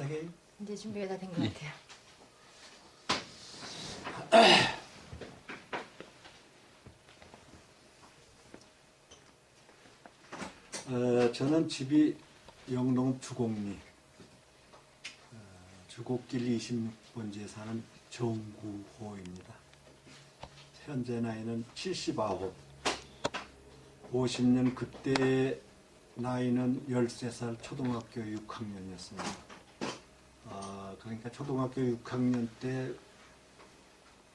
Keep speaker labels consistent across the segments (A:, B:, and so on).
A: 시작해요.
B: 이제 준비가 다 된 것 같아요.
A: 저는 집이 영동 주곡리 주곡길 26번지에 사는 정구호입니다. 현재 나이는 79. 50년 그때 나이는 13살 초등학교 6학년이었습니다. 그러니까 초등학교 6학년 때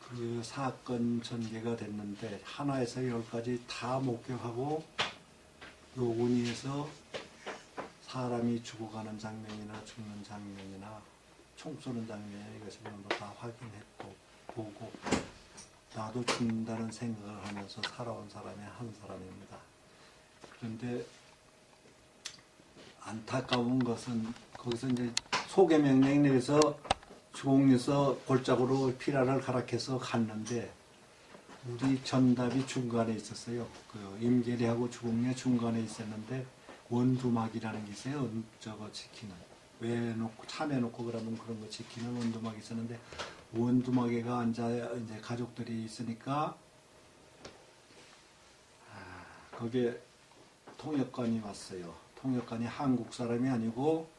A: 그 사건 전개가 됐는데 하나에서 10까지 다 목격하고 요군이에서 사람이 죽어가는 장면이나 죽는 장면이나 총 쏘는 장면이나 이것을 전부 다 확인했고 보고 나도 죽는다는 생각을 하면서 살아온 사람의 한 사람입니다. 그런데 안타까운 것은 거기서 이제 소개 명령 내려서 주공에서 골짜기로 피라를 가락해서 갔는데 우리 전답이 중간에 있었어요. 그 임계리하고 주공리 중간에 있었는데 원두막이라는 게 있어요. 저거 지키는 외놓고 참해놓고 그러면 그런 거 지키는 원두막이 있었는데 원두막에가 앉아 이제 가족들이 있으니까 거기에 통역관이 왔어요. 통역관이 한국 사람이 아니고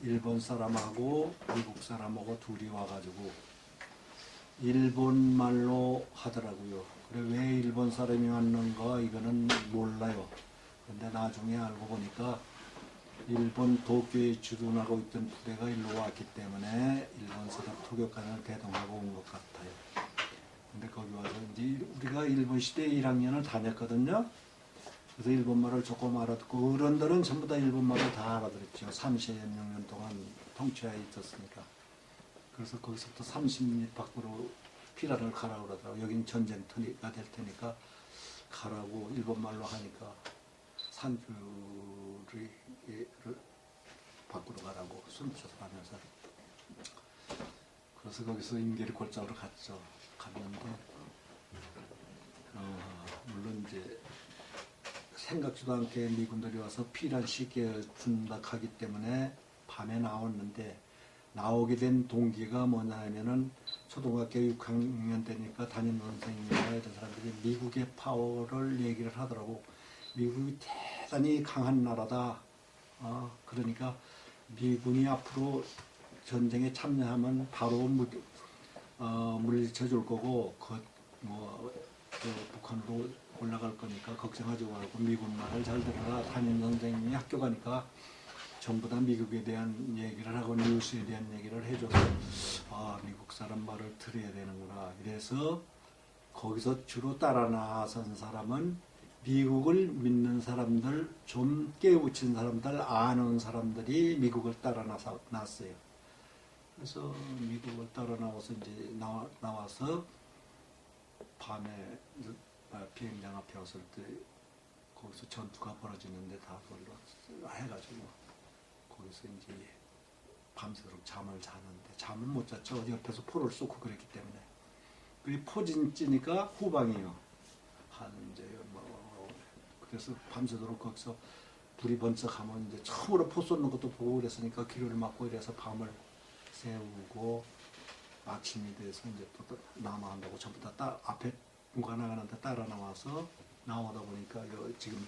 A: 일본 사람하고 미국 사람하고 둘이 와가지고 일본 말로 하더라고요. 그래 왜 일본 사람이 왔는가 이거는 몰라요. 그런데 나중에 알고 보니까 일본 도쿄에 주둔하고 있던 부대가 일로 왔기 때문에 일본 사람 통역관을 대동하고 온 것 같아요. 근데 거기 와서 이제 우리가 일본 시대 1학년을 다녔거든요. 그래서 일본말을 조금 알아듣고 어른들은 전부 다 일본말을 다 알아들었죠. 30년 동안 통치하에 있었으니까. 그래서 거기서부터 30리 밖으로 피라를 가라고 그러더라고요. 여긴 전쟁터가 될 테니까 가라고 일본말로 하니까 산주를 밖으로 가라고 숨쳐서 가면서 그래서 거기서 임계리 골짜기로 갔죠. 갔는데 물론 이제 생각지도 않게 미군들이 와서 피란 시기에 준다 하기 때문에 밤에 나왔는데 나오게 된 동기가 뭐냐면은 초등학교 6학년 때니까 담임 선생님이나 이런 사람들이 미국의 파워를 얘기를 하더라고. 미국이 대단히 강한 나라다. 그러니까 미군이 앞으로 전쟁에 참여하면 바로 물리쳐 줄 거고 북한으로 올라갈 거니까 걱정하지 말고 미국 말을 잘 들어라. 담임 선생님이 학교 가니까 전부 다 미국에 대한 얘기를 하고 뉴스에 대한 얘기를 해줘서 미국 사람 말을 들어야 되는구나. 이래서 거기서 주로 따라 나선 사람은 미국을 믿는 사람들, 좀 깨우친 사람들, 아는 사람들이 미국을 따라 났어요. 그래서 미국을 따라 나와서 이제 나와서 밤에 비행장 앞에 왔을 때 거기서 전투가 벌어지는데 다 그걸로 해가지고 거기서 이제 밤새도록 잠을 자는데 잠을 못 잤죠. 옆에서 포를 쏘고 그랬기 때문에. 그게 포진 찌니까 후방이요. 그래서 밤새도록 거기서 불이 번쩍하면 이제 처음으로 포 쏘는 것도 보고 그랬으니까 기류를 막고 이래서 밤을 새우고 아침이 돼서 이제 또 남아한다고 전부 다 앞에 누가 나가는데 따라 나와서 나오다 보니까 지금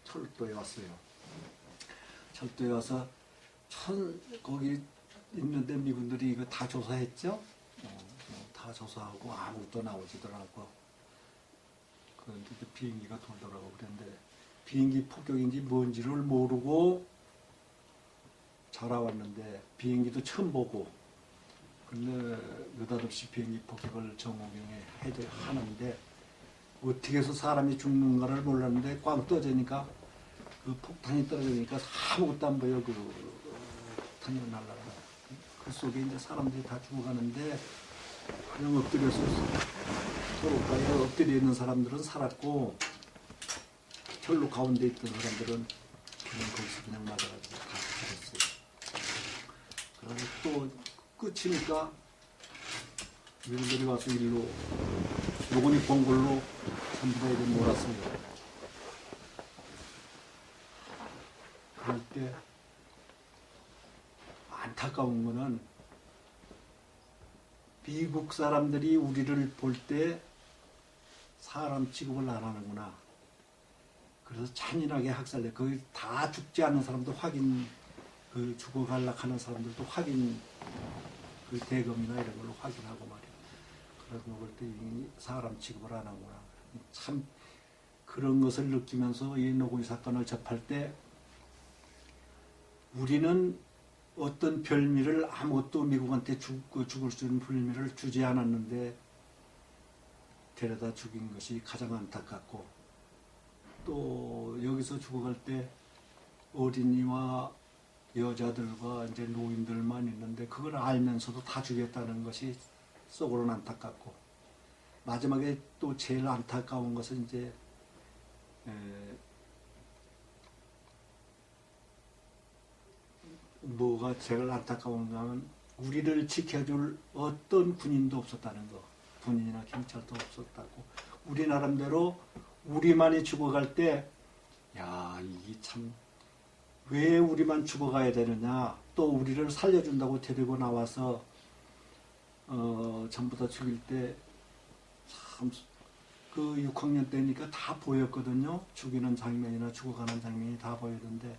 A: 철도에 왔어요. 철도에 와서 거기 있는데 미군들이 이거 다 조사했죠. 다 조사하고 아무것도 나오지더라고. 그런데 비행기가 돌더라고. 그런데 비행기 폭격인지 뭔지를 모르고 살아왔는데 비행기도 처음 보고 근데 느닷없이 비행기 폭격을 정호경에 하는데 어떻게 해서 사람이 죽는가를 몰랐는데 꽝 떠지니까 그 폭탄이 떨어지니까 아무것도 안 보여. 그 폭탄이 날라가. 그 속에 이제 사람들이 다 죽어가는데 그냥 엎드려서 도로가에 엎드려 있는 사람들은 살았고 철로 가운데 있던 사람들은 그냥 거기서 그냥 맞아가지고 다 죽었어요. 그리고 또 끝이니까 미군들이 와서 일로 요건이 본 걸로 전부 다 이제 몰았습니다. 그럴 때 안타까운 거는 미국 사람들이 우리를 볼 때 사람 취급을 안 하는구나. 그래서 잔인하게 학살돼. 거기 다 죽지 않는 사람도 확인, 그 죽어갈락하는 사람들도 확인, 그 대검이나 이런 걸로 확인하고 말이야. 그래서 먹을 때 사람 취급을 안 하구나. 참 그런 것을 느끼면서 이 노구이 사건을 접할 때 우리는 어떤 별미를 아무것도 미국한테 죽을 수 있는 별미를 주지 않았는데 데려다 죽인 것이 가장 안타깝고, 또 여기서 죽어갈 때 어린이와 여자들과 이제 노인들만 있는데 그걸 알면서도 다 죽였다는 것이 속으로는 안타깝고, 마지막에 또 제일 안타까운 것은 이제 뭐가 제일 안타까운가 하면 우리를 지켜줄 어떤 군인도 없었다는 거. 군인이나 경찰도 없었다고. 우리 나름대로 우리만이 죽어갈 때, 야, 이게 참, 왜 우리만 죽어가야 되느냐. 또 우리를 살려준다고 데리고 나와서 전부 다 죽일 때 참, 그 6학년 때니까 다 보였거든요. 죽이는 장면이나 죽어가는 장면이 다 보이던데,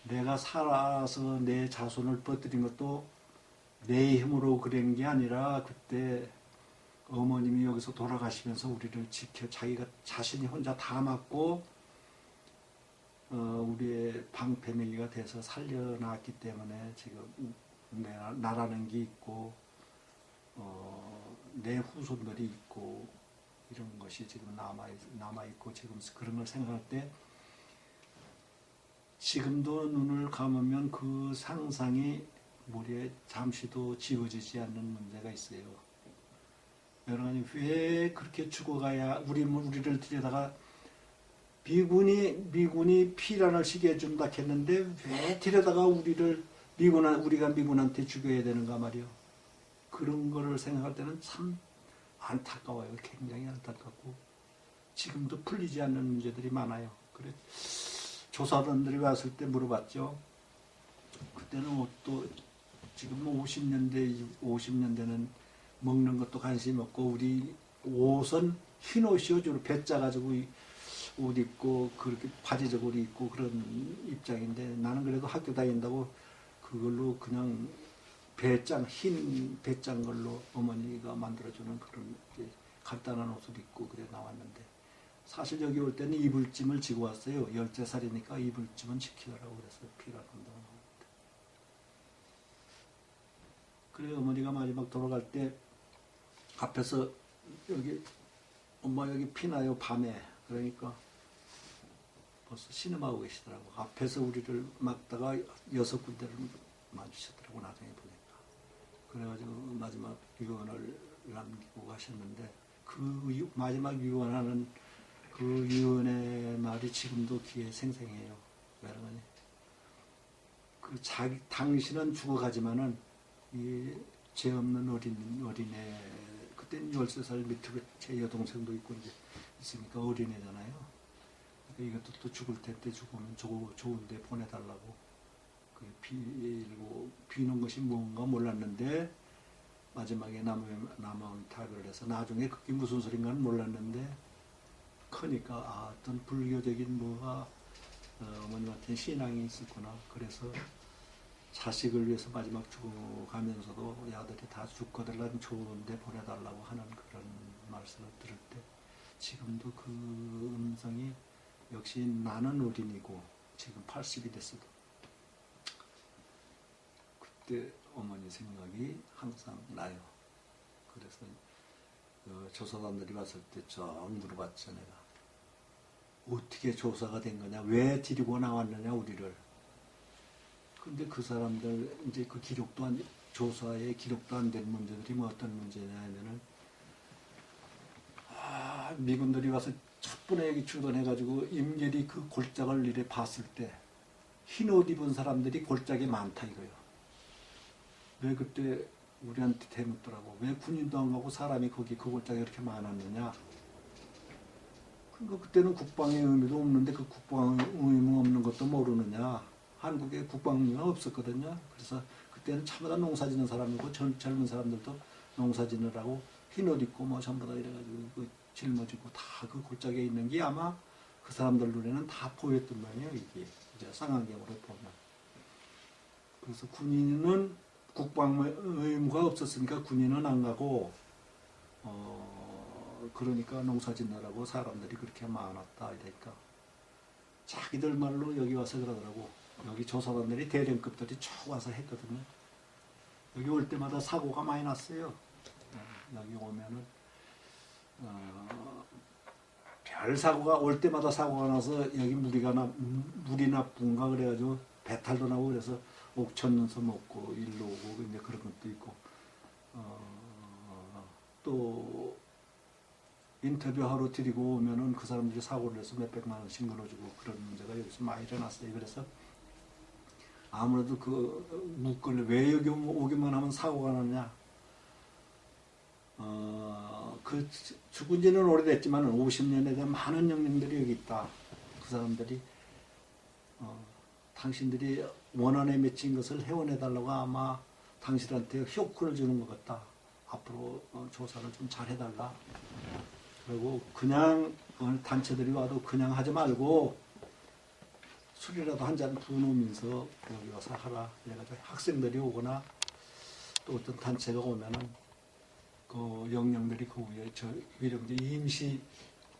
A: 내가 살아서 내 자손을 퍼뜨린 것도 내 힘으로 그런 게 아니라 그때 어머님이 여기서 돌아가시면서 우리를 지켜 자기가 자신이 혼자 다 맞고 우리의 방패매기가 돼서 살려놨기 때문에 지금 나라는 게 있고 내 후손들이 있고 이런 것이 지금 남아있고, 지금 그런 걸 생각할 때 지금도 눈을 감으면 그 상상이 머리에 잠시도 지워지지 않는 문제가 있어요. 여러분이 왜 그렇게 죽어가야 우리를 들여다가 미군이 피란을 시게 해준다 했는데 왜 들여다가 우리가 미군한테 죽여야 되는가 말이요. 그런 거를 생각할 때는 참 안타까워요. 굉장히 안타깝고 지금도 풀리지 않는 문제들이 많아요. 그래 조사단들이 왔을 때 물어봤죠. 그때는 또 지금 50년대는 먹는 것도 관심이 없고 우리 옷은 흰 옷이요. 주로 배 짜가지고 옷 입고 그렇게 바지 저고리 입고 그런 입장인데, 나는 그래도 학교 다닌다고 그걸로 그냥 흰 배 짠 걸로 어머니가 만들어주는 그런 간단한 옷을 입고 그래 나왔는데, 사실 여기 올 때는 이불짐을 지고 왔어요. 13살이니까 이불짐은 지키라고 그랬어요. 피라한다고. 그래 어머니가 마지막 돌아갈 때 앞에서 여기 엄마 여기 피나요 밤에. 그러니까 벌써 신음하고 계시더라고. 앞에서 우리를 막다가 6군데를 맞으셨더라고 나중에 보니까. 그래가지고 마지막 유언을 남기고 가셨는데, 그 마지막 유언하는 그 유언의 말이 지금도 귀에 생생해요. 여러분이 당신은 죽어가지만은 이 죄 없는 어린애, 그때는 13살 밑으로 제 여동생도 있고 이제 있으니까 어린애잖아요. 그러니까 이것도 또 죽을 텐데 죽으면 좋은 데 보내달라고 비는 것이 뭔가 몰랐는데 마지막에 남아온 타결을 해서 나중에 그게 무슨 소린가는 몰랐는데 크니까 어떤 불교적인 뭐가 어머님한테 신앙이 있었구나. 그래서 자식을 위해서 마지막 죽어가면서도 아들이 다 죽거들라면 좋은 데 보내달라고 하는 그런 말씀을 들을 때 지금도 그 음성이 역시 나는 어린이고 지금 80이 됐어도 그때 어머니 생각이 항상 나요. 그래서 조사관들이 왔을 때 쫙 물어봤죠. 내가 어떻게 조사가 된 거냐, 왜 데리고 나왔느냐 우리를. 근데 그 사람들 이제 그 조사에 기록도 안 된 문제들이 뭐 어떤 문제냐 하면은 미군들이 와서 첫 번에 여기 출근해가지고 임렬이 그 골짜기를 이래 봤을 때 흰 옷 입은 사람들이 골짜기에 많다 이거요. 왜 그때 우리한테 대묻더라고. 왜 군인도 안 가고 사람이 거기 그 골짜기에 이렇게 많았느냐. 그러니까 그때는 국방의 의미도 없는데 그 국방의 의미 없는 것도 모르느냐 한국에 국방부가 없었거든요. 그래서 그때는 참다 농사 짓는 사람이고 젊은 사람들도 농사 짓느라고 흰 옷 입고 뭐 전부 다 이래가지고 그 짊어지고 다 그 골짜기에 있는 게 아마 그 사람들 눈에는 다 보였던 말이에요. 이게 이제 쌍안경으로 보면. 그래서 군인은 국방 의무가 없었으니까 군인은 안 가고 그러니까 농사 짓느라고 사람들이 그렇게 많았다 이러니까 자기들 말로 여기 와서 그러더라고. 여기 조사관들이 대령급들이 쭉 와서 했거든요. 여기 올 때마다 사고가 많이 났어요. 여기 오면은 별 사고가 올 때마다 사고가 나서 여기 물이 나쁜가 그래가지고 배탈도 나고 그래서 옥천에서 먹고 일로 오고 이제 그런 것도 있고 또 인터뷰하러 드리고 오면은 그 사람들이 사고를 내서 몇백만 원씩 물어주고 그런 문제가 여기서 많이 일어났어요. 그래서 아무래도 왜 여기 오기만 하면 사고가 나냐. 죽은 지는 오래됐지만 50년에 대한 많은 영령들이 여기 있다. 그 사람들이 당신들이 원한에 맺힌 것을 회원해달라고 아마 당신한테 효크를 주는 것 같다. 앞으로 조사를 좀 잘해달라. 그리고 그냥 단체들이 와도 그냥 하지 말고 술이라도 한 잔 부으면서 여기 와서 하라. 그래가지고 학생들이 오거나 또 어떤 단체가 오면은 그 영령들이 그 위에 저 위령제 임시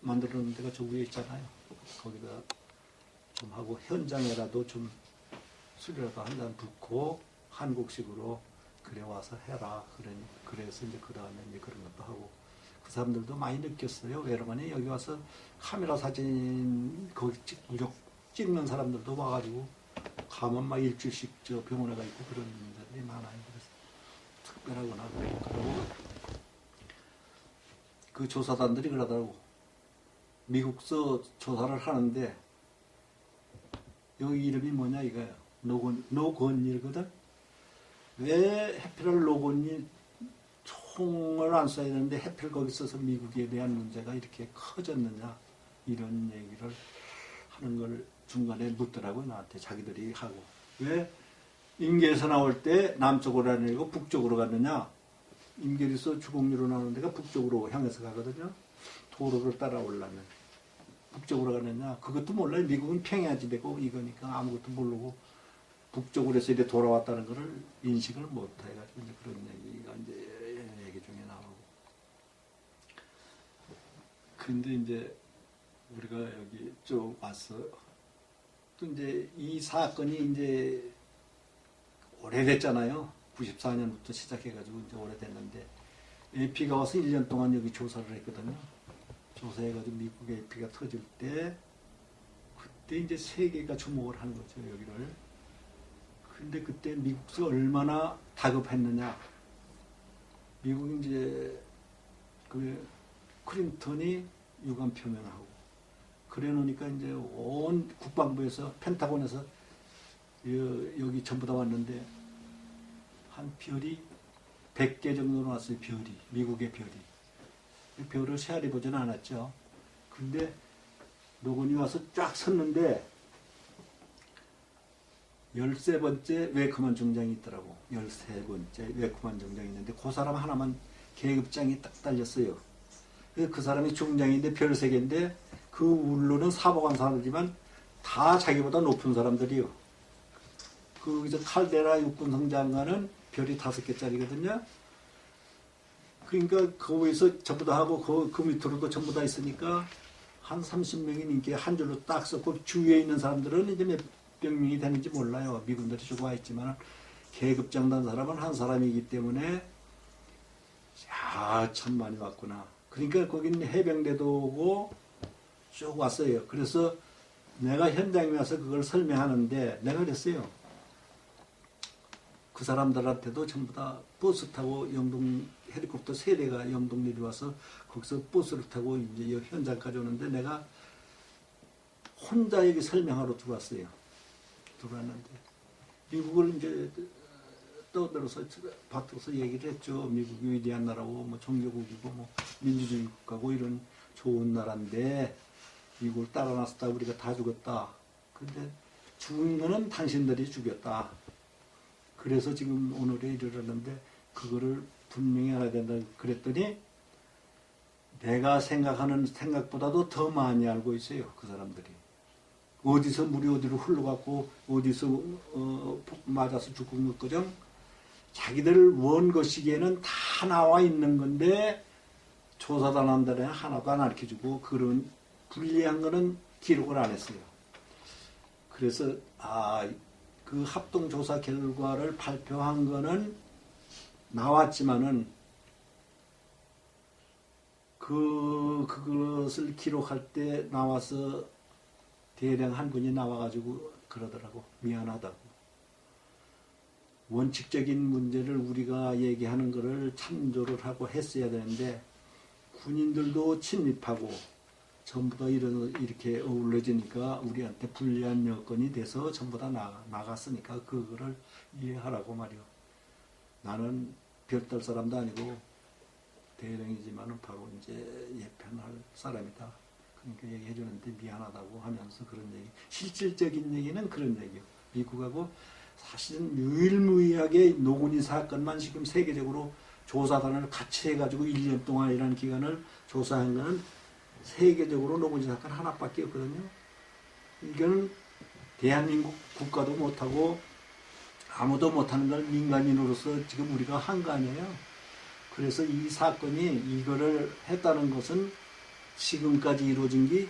A: 만들어 놓은 데가 저 위에 있잖아요. 거기다 좀 하고 현장에라도 좀 술이라도 한 잔 붓고 한국식으로 그래 와서 해라. 그래서 이제 그 다음에 이제 그런 것도 하고 그 사람들도 많이 느꼈어요. 외로만이 여기 와서 카메라 사진 거기 무조건 찍는 사람들도 와가지고 가면 막 일주일씩 저 병원에 가 있고 그런 분들이 많아요. 그래서 특별하거나 그리고 그 조사단들이 그러더라고. 미국서 조사를 하는데 여기 이름이 뭐냐 이거야. 노건일거든. 왜 해필을 노건일 총을 안 쏴야 되는데 해필 거기 있어서 미국에 대한 문제가 이렇게 커졌느냐 이런 얘기를 하는 걸 중간에 묻더라고요. 나한테 자기들이 하고. 왜 임계에서 나올 때 남쪽으로 아니고 북쪽으로 갔느냐. 임계에서 주공리로 나오는 데가 북쪽으로 향해서 가거든요. 도로를 따라 올라면 북쪽으로 가느냐. 그것도 몰라요. 미국은 평야지대고 이거니까 아무것도 모르고 북쪽으로 해서 이제 돌아왔다는 것을 인식을 못 해가지고 이제 그런 얘기가 이제 얘기 중에 나오고. 근데 이제 우리가 여기 쭉 와서 또 이제 이 사건이 이제 오래됐잖아요. 94년부터 시작해가지고 이제 오래됐는데 AP가 와서 1년 동안 여기 조사를 했거든요. 조사해가지고 미국 AP가 터질 때 그때 이제 세계가 주목을 하는 거죠. 여기를. 근데 그때 미국서 얼마나 다급했느냐. 미국 이제 그 클린턴이 유감 표명하고 그래 놓으니까 이제 온 국방부에서 펜타곤에서 여기 전부 다 왔는데 한 별이 100개 정도 나왔어요. 별이. 미국의 별이. 별을 세알이 보지는 않았죠. 근데 노건이 와서 쫙 섰는데 13번째 웨크만 중장이 있더라고. 13번째 웨크만 중장이 있는데 그 사람 하나만 계급장이 딱 달렸어요. 그 사람이 중장인데 별 3개인데 그 울로는 사복한 사람이지만 다 자기보다 높은 사람들이요. 그 칼데라 육군성장관은 별이 5개짜리거든요. 그러니까 거기서 전부 다 하고 그 밑으로도 전부 다 있으니까 한 30명이 이렇게 한 줄로 딱 섰고 주위에 있는 사람들은 이제 몇 명이 되는지 몰라요. 미군들이 주고 와 있지만 계급장 단 사람은 한 사람이기 때문에 참 많이 왔구나. 그러니까 거기는 해병대도 오고 쭉 왔어요. 그래서 내가 현장에 와서 그걸 설명하는데 내가 그랬어요. 그 사람들한테도 전부 다 버스 타고 영동 헬리콥터 3대가 영동 내려와서 거기서 버스를 타고 이제 현장까지 오는데 내가 혼자 여기 설명하러 들어왔어요. 들어왔는데 미국을 이제 떠들어서 받들어서 얘기를 했죠. 미국이 위대한 나라고 뭐 종교국이고 뭐 민주주의 국가고 이런 좋은 나라인데 미국을 따라 나섰다 우리가 다 죽었다. 근데 죽은 거는 당신들이 죽였다. 그래서 지금 오늘에 이르렀는데 그거를 분명히 알아야 된다. 그랬더니 내가 생각하는 생각보다도 더 많이 알고 있어요. 그 사람들이. 어디서 물이 어디로 흘러갔고 어디서 맞아서 죽은 것거든. 자기들 원 것이기에는 다 나와 있는 건데 조사단한들은 하나도 안 가르쳐주고 그런 불리한 거는 기록을 안 했어요. 그래서 그 합동조사 결과를 발표한 거는 나왔지만은 그것을 기록할 때 나와서 대령 한 분이 나와가지고 그러더라고. 미안하다고. 원칙적인 문제를 우리가 얘기하는 거를 참조를 하고 했어야 되는데 군인들도 침입하고 전부 다 이렇게 어울려지니까 우리한테 불리한 여건이 돼서 전부 다 나갔으니까 그거를 이해하라고 말이요. 나는 별달 사람도 아니고 대령이지만은 바로 이제 예편할 사람이다. 그러니까 얘기해 주는데 미안하다고 하면서 그런 얘기. 실질적인 얘기는 그런 얘기요. 미국하고 사실은 유일무이하게 노군이 사건만 지금 세계적으로 조사단을 같이 해가지고 1년 동안이라는 기간을 조사한 거는 세계적으로 노군이 사건 하나밖에 없거든요. 이거는 대한민국 국가도 못하고 아무도 못하는 걸 민간인으로서 지금 우리가 한 거 아니에요. 그래서 이 사건이 이거를 했다는 것은 지금까지 이루어진 게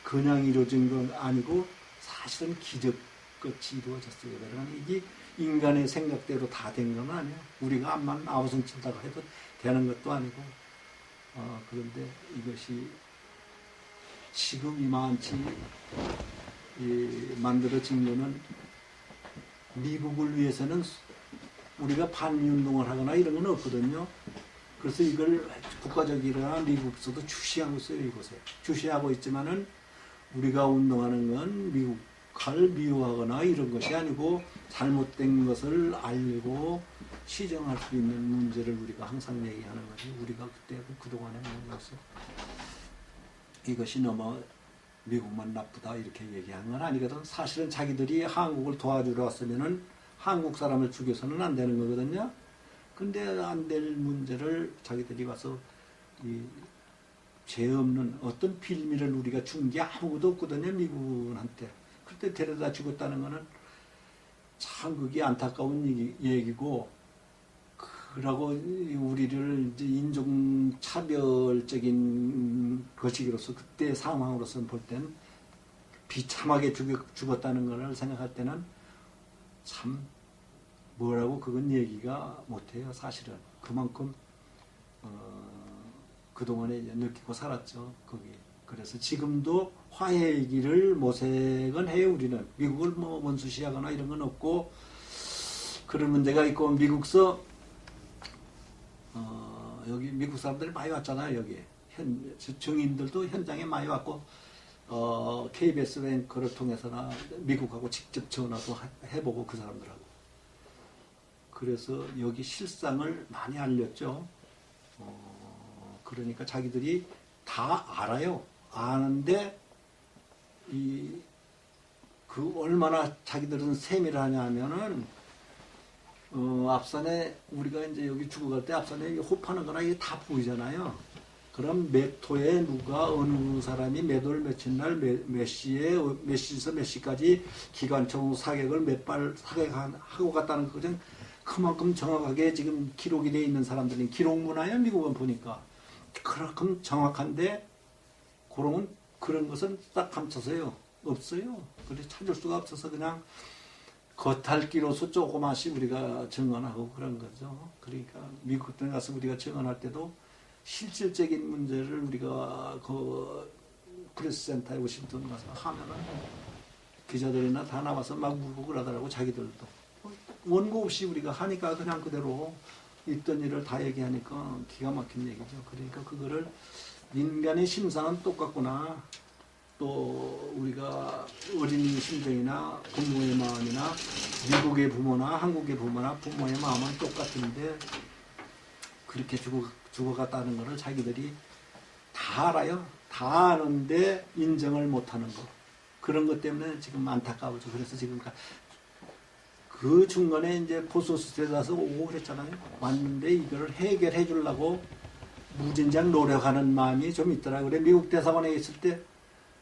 A: 그냥 이루어진 건 아니고 사실은 기적같이 이루어졌어요. 그러면 이게 인간의 생각대로 다 된 건 아니에요. 우리가 암만 아우성 친다고 해도 되는 것도 아니고 그런데 이것이 지금 이만치 만들어진 거는 미국을 위해서는 우리가 반미운동을 하거나 이런 건 없거든요. 그래서 이걸 국가적이거나 미국에서도 주시하고 있어요. 이곳에. 주시하고 있지만은 우리가 운동하는 건 미국을 미워하거나 이런 것이 아니고 잘못된 것을 알고 시정할 수 있는 문제를 우리가 항상 얘기하는 거지. 우리가 그때 그동안에 뭐였어. 이것이 너무 미국만 나쁘다 이렇게 얘기한 건 아니거든. 사실은 자기들이 한국을 도와주러 왔으면은 한국 사람을 죽여서는 안 되는 거거든요. 근데 안 될 문제를 자기들이 와서 죄 없는 어떤 빌미를 우리가 준 게 아무것도 없거든요. 미국한테. 그때 데려다 죽었다는 거는 참 그게 안타까운 얘기고 그러고 우리를 이제 인종차별적인 것이기로서 그때 상황으로서 볼 때는 비참하게 죽었다는 것을 생각할 때는 참 뭐라고 그건 얘기가 못해요. 사실은 그만큼 그동안에 느끼고 살았죠. 거기. 그래서 지금도 화해의 길을 모색은 해요. 우리는 미국을 뭐 원수시하거나 이런 건 없고 그런 문제가 있고 미국서 여기 미국 사람들이 많이 왔잖아요. 여기 증인들도 현장에 많이 왔고 KBS 랭크를 통해서나 미국하고 직접 전화도 해보고 그 사람들하고 그래서 여기 실상을 많이 알렸죠. 그러니까 자기들이 다 알아요. 아는데 그 얼마나 자기들은 세밀하냐 하면은 앞산에 우리가 이제 여기 죽어갈 때 앞산에 호파는 거나 이게 다 보이잖아요. 그럼 몇 호에 누가 어느 사람이 몇 월 며칠 날 몇 시에 몇 시에서 몇 시까지 기관총 사격을 몇 발 사격하고 갔다는 거는 그만큼 정확하게 지금 기록이 되어 있는 사람들이 기록 문화예요. 미국은 보니까 그만큼 정확한데 그런 것은 딱 감춰서요. 없어요. 그래서 찾을 수가 없어서 그냥 겉핥기로서 조그마씩 우리가 증언하고 그런 거죠. 그러니까 미국에 가서 우리가 증언할 때도 실질적인 문제를 우리가 그 프레스센터에 워싱턴 가서 하면은 기자들이나 다 나와서 막 물고 그러더라고. 자기들도 원고 없이 우리가 하니까 그냥 그대로 있던 일을 다 얘기하니까 기가 막힌 얘기죠. 그러니까 그거를 인간의 심상은 똑같구나. 또 우리가 어린 심정이나 부모의 마음이나 미국의 부모나 한국의 부모나 부모의 마음은 똑같은데 그렇게 죽어갔다는 것을 자기들이 다 알아요. 다 아는데 인정을 못하는 거. 그런 것 때문에 지금 안타까워져. 그래서 지금 그 중간에 이제 보소스에 가서 오고 그랬잖아요. 왔는데 이거를 해결해 주려고 무진장 노력하는 마음이 좀 있더라. 그래 미국 대사관에 있을 때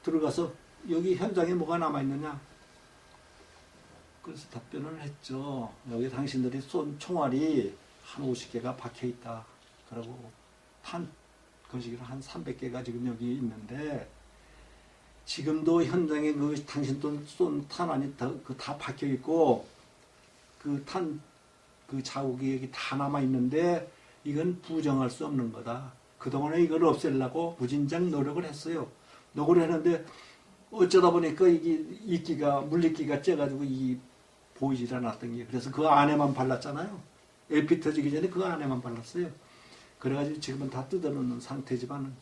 A: 들어가서 여기 현장에 뭐가 남아있느냐. 그래서 답변을 했죠. 여기 당신들이 쏜 총알이 한 50개가 박혀있다. 그러고 거시기로 한 300개가 지금 여기 있는데 지금도 현장에 당신 쏜 탄환이 다 박혀있고 그 자국이 여기 다 남아있는데 이건 부정할 수 없는 거다. 그동안에 이걸 없애려고 무진장 노력을 했어요. 노력을 했는데 어쩌다 보니까 이게 물리기가 째가지고 보이질 않았던 게 그래서 그 안에만 발랐잖아요. 에피 터지기 전에 그 안에만 발랐어요. 그래가지고 지금은 다 뜯어놓는 상태지만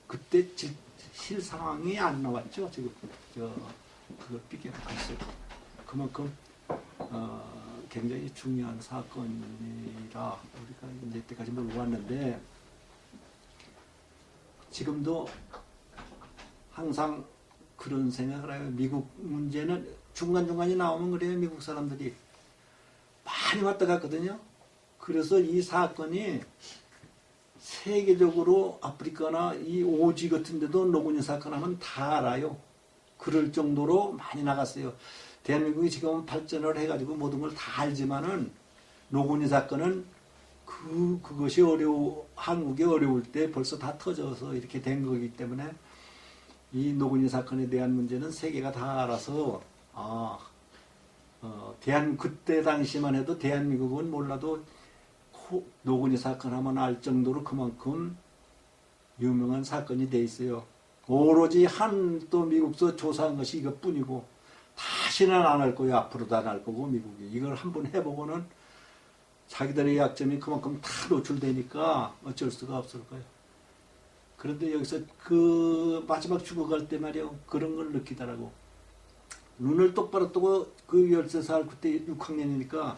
A: 그때 실 상황이 안 나왔죠. 지금 그걸 비교했어요. 그만큼 굉장히 중요한 사건이라 우리가 이제 때까지 몰고 왔는데 지금도 항상 그런 생각을 해요. 미국 문제는 중간중간이 나오면 그래요. 미국 사람들이 많이 왔다 갔거든요. 그래서 이 사건이 세계적으로 아프리카나 이 오지 같은 데도 노군이 사건 하면 다 알아요. 그럴 정도로 많이 나갔어요. 대한민국이 지금 발전을 해가지고 모든 걸 다 알지만은 노군이 사건은 그것이 한국이 어려울 때 벌써 다 터져서 이렇게 된 거기 때문에 이 노군이 사건에 대한 문제는 세계가 다 알아서 그때 당시만 해도 대한민국은 몰라도 노군이 사건 하면 알 정도로 그만큼 유명한 사건이 돼 있어요. 오로지 또 미국서 조사한 것이 이것뿐이고 다시는 안 할 거예요. 앞으로도 안 할 거고 미국이 이걸 한번 해보고는 자기들의 약점이 그만큼 다 노출되니까 어쩔 수가 없을 거예요. 그런데 여기서 그 마지막 죽어갈 때 말이요. 그런 걸 느끼더라고. 눈을 똑바로 뜨고 그 13살 그때 6학년이니까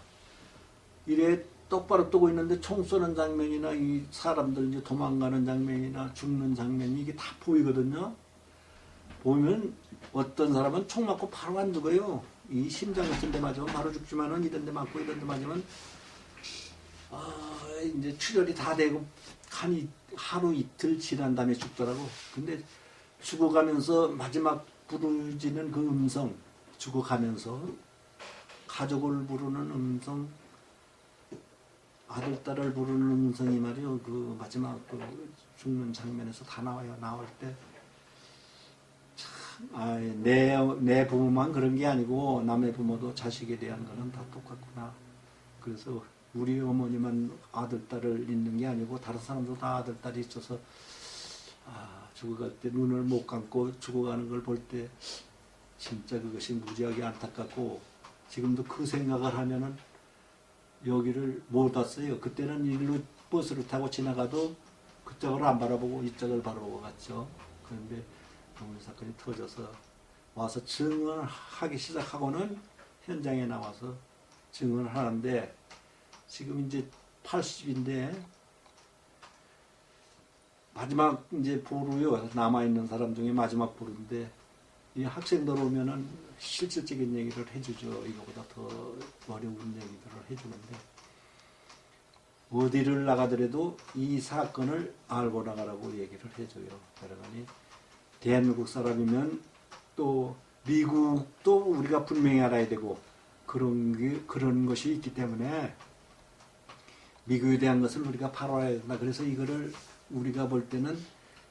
A: 이래 똑바로 뜨고 있는데 총 쏘는 장면이나 이 사람들 이제 도망가는 장면이나 죽는 장면이 이게 다 보이거든요. 보면 어떤 사람은 총 맞고 바로 안 죽어요. 이 심장 같은 데 맞으면 바로 죽지만은 이런 데 맞고 이런 데 맞으면 이제 출혈이 다 되고 하루 이틀 지난 다음에 죽더라고. 근데 죽어가면서 마지막 부르짖는 그 음성, 죽어가면서 가족을 부르는 음성, 아들, 딸을 부르는 음성이 말이요. 그 마지막 죽는 장면에서 다 나와요. 나올 때 참, 내 부모만 그런 게 아니고 남의 부모도 자식에 대한 거는 다 똑같구나. 그래서 우리 어머니만 아들, 딸을 잃는 게 아니고 다른 사람도 다 아들, 딸이 있어서 죽어갈 때 눈을 못 감고 죽어가는 걸 볼 때 진짜 그것이 무지하게 안타깝고 지금도 그 생각을 하면은 여기를 못 왔어요. 그때는 일로 버스를 타고 지나가도 그쪽을 안 바라보고 이쪽을 바라보고 갔죠. 그런데 노군 사건이 터져서 와서 증언을 하기 시작하고는 현장에 나와서 증언을 하는데 지금 이제 80인데 마지막 이제 보루요. 남아있는 사람 중에 마지막 보루인데 이 학생들 오면은 실질적인 얘기를 해주죠. 이거보다 더 어려운 얘기들을 해주는데 어디를 나가더라도 이 사건을 알고 나가라고 얘기를 해줘요. 그러니 대한민국 사람이면 또 미국도 우리가 분명히 알아야 되고 그런 것이 있기 때문에 미국에 대한 것을 우리가 바로 알아야 된다. 그래서 이거를 우리가 볼 때는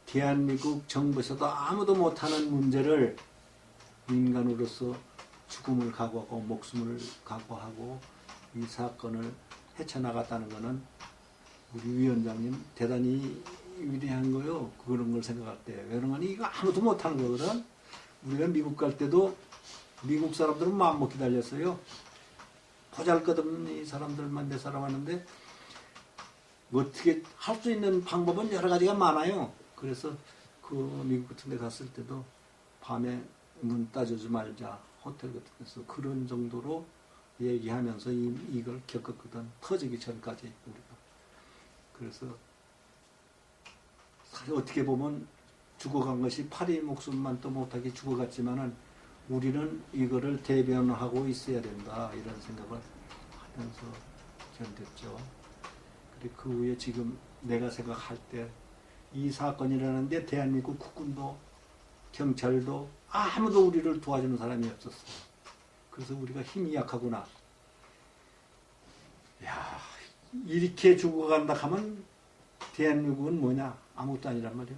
A: 대한민국 정부에서도 아무도 못하는 문제를 인간으로서 죽음을 각오하고 목숨을 각오하고 이 사건을 헤쳐나갔다는 것은 우리 위원장님 대단히 위대한 거요. 그런 걸 생각할 때. 왜냐면 이거 아무도 못하는 거거든. 우리가 미국 갈 때도 미국 사람들은 마음먹고 기다렸어요. 보잘것없는 이 사람들만 내 사람 하는데 어떻게 할 수 있는 방법은 여러 가지가 많아요. 그래서 그 미국 같은 데 갔을 때도 밤에 문 따주지 말자 호텔 같은 데서 그런 정도로 얘기하면서 이걸 겪었거든. 터지기 전까지 우리가. 그래서 사실 어떻게 보면 죽어간 것이 파리 목숨만 또 못하게 죽어갔지만은 우리는 이거를 대변하고 있어야 된다 이런 생각을 하면서 견뎠죠. 그리고 그 후에 지금 내가 생각할 때 이 사건이 일어났는데 대한민국 국군도 경찰도 아무도 우리를 도와주는 사람이 없었어. 그래서 우리가 힘이 약하구나. 야, 이렇게 죽어간다 하면 대한민국은 뭐냐? 아무것도 아니란 말이에요.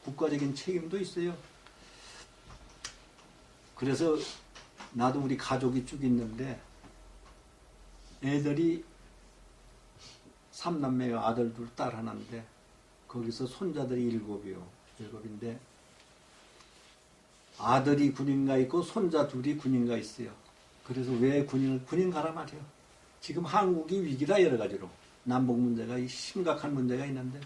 A: 국가적인 책임도 있어요. 그래서 나도 우리 가족이 쭉 있는데 애들이 3남매요. 아들 둘, 딸 하나인데 거기서 손자들이 7이요. 7인데 아들이 군인가 있고 손자 둘이 군인가 있어요. 그래서 왜 군인 가라 말이에요. 지금 한국이 위기다 여러 가지로. 남북 문제가 심각한 문제가 있는데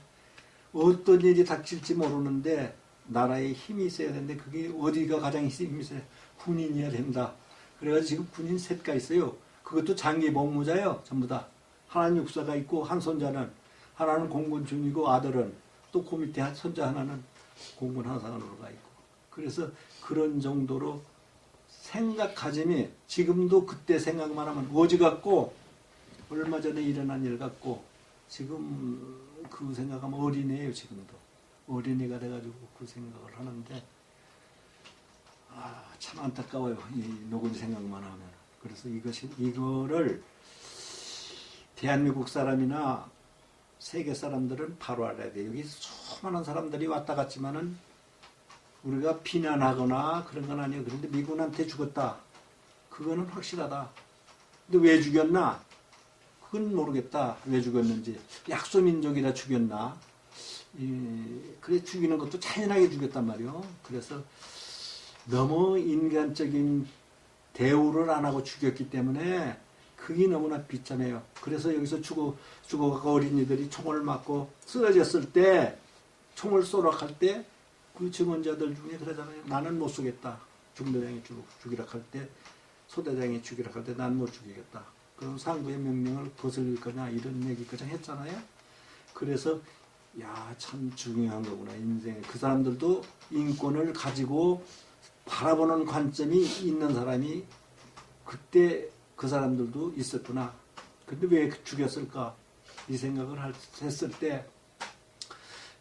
A: 어떤 일이 닥칠지 모르는데 나라에 힘이 있어야 되는데 그게 어디가 가장 힘이 있어요? 군인이어야 된다. 그래가지고 지금 군인 셋가 있어요. 그것도 장기 복무자예요. 전부 다. 하나는 육사가 있고 한 손자는 하나는 공군 중이고 아들은 또 그 밑에 손자 하나는 공군 하사관으로 가 있고. 그래서 그런 정도로 생각하자니 지금도 그때 생각만 하면 어지 같고 얼마 전에 일어난 일 같고 지금 그 생각하면 어린애예요. 지금도 어린애가 돼가지고 그 생각을 하는데 참 안타까워요. 이 노군 생각만 하면. 그래서 이거를 대한민국 사람이나 세계 사람들은 바로 알아야 돼요. 여기 수많은 사람들이 왔다 갔지만은 우리가 비난하거나 그런 건 아니에요. 그런데 미군한테 죽었다. 그거는 확실하다. 근데 왜 죽였나? 그건 모르겠다. 왜 죽였는지. 약소민족이라 죽였나? 그래 죽이는 것도 잔인하게 죽였단 말이에요. 그래서 너무 인간적인 대우를 안 하고 죽였기 때문에 그게 너무나 비참해요. 그래서 여기서 죽어가고 어린이들이 총을 맞고 쓰러졌을 때 총을 쏘러 갈 때 그 증언자들 중에 그러잖아요. 나는 못 쏘겠다. 중대장이 죽이라 할 때 소대장이 죽이라 할 때 난 못 죽이겠다. 그럼 상부의 명령을 거슬릴 거냐 이런 얘기까지 했잖아요. 그래서 야, 참 중요한 거구나. 인생에 그 사람들도 인권을 가지고 바라보는 관점이 있는 사람이 그때 그 사람들도 있었구나. 근데 왜 죽였을까? 이 생각을 했을 때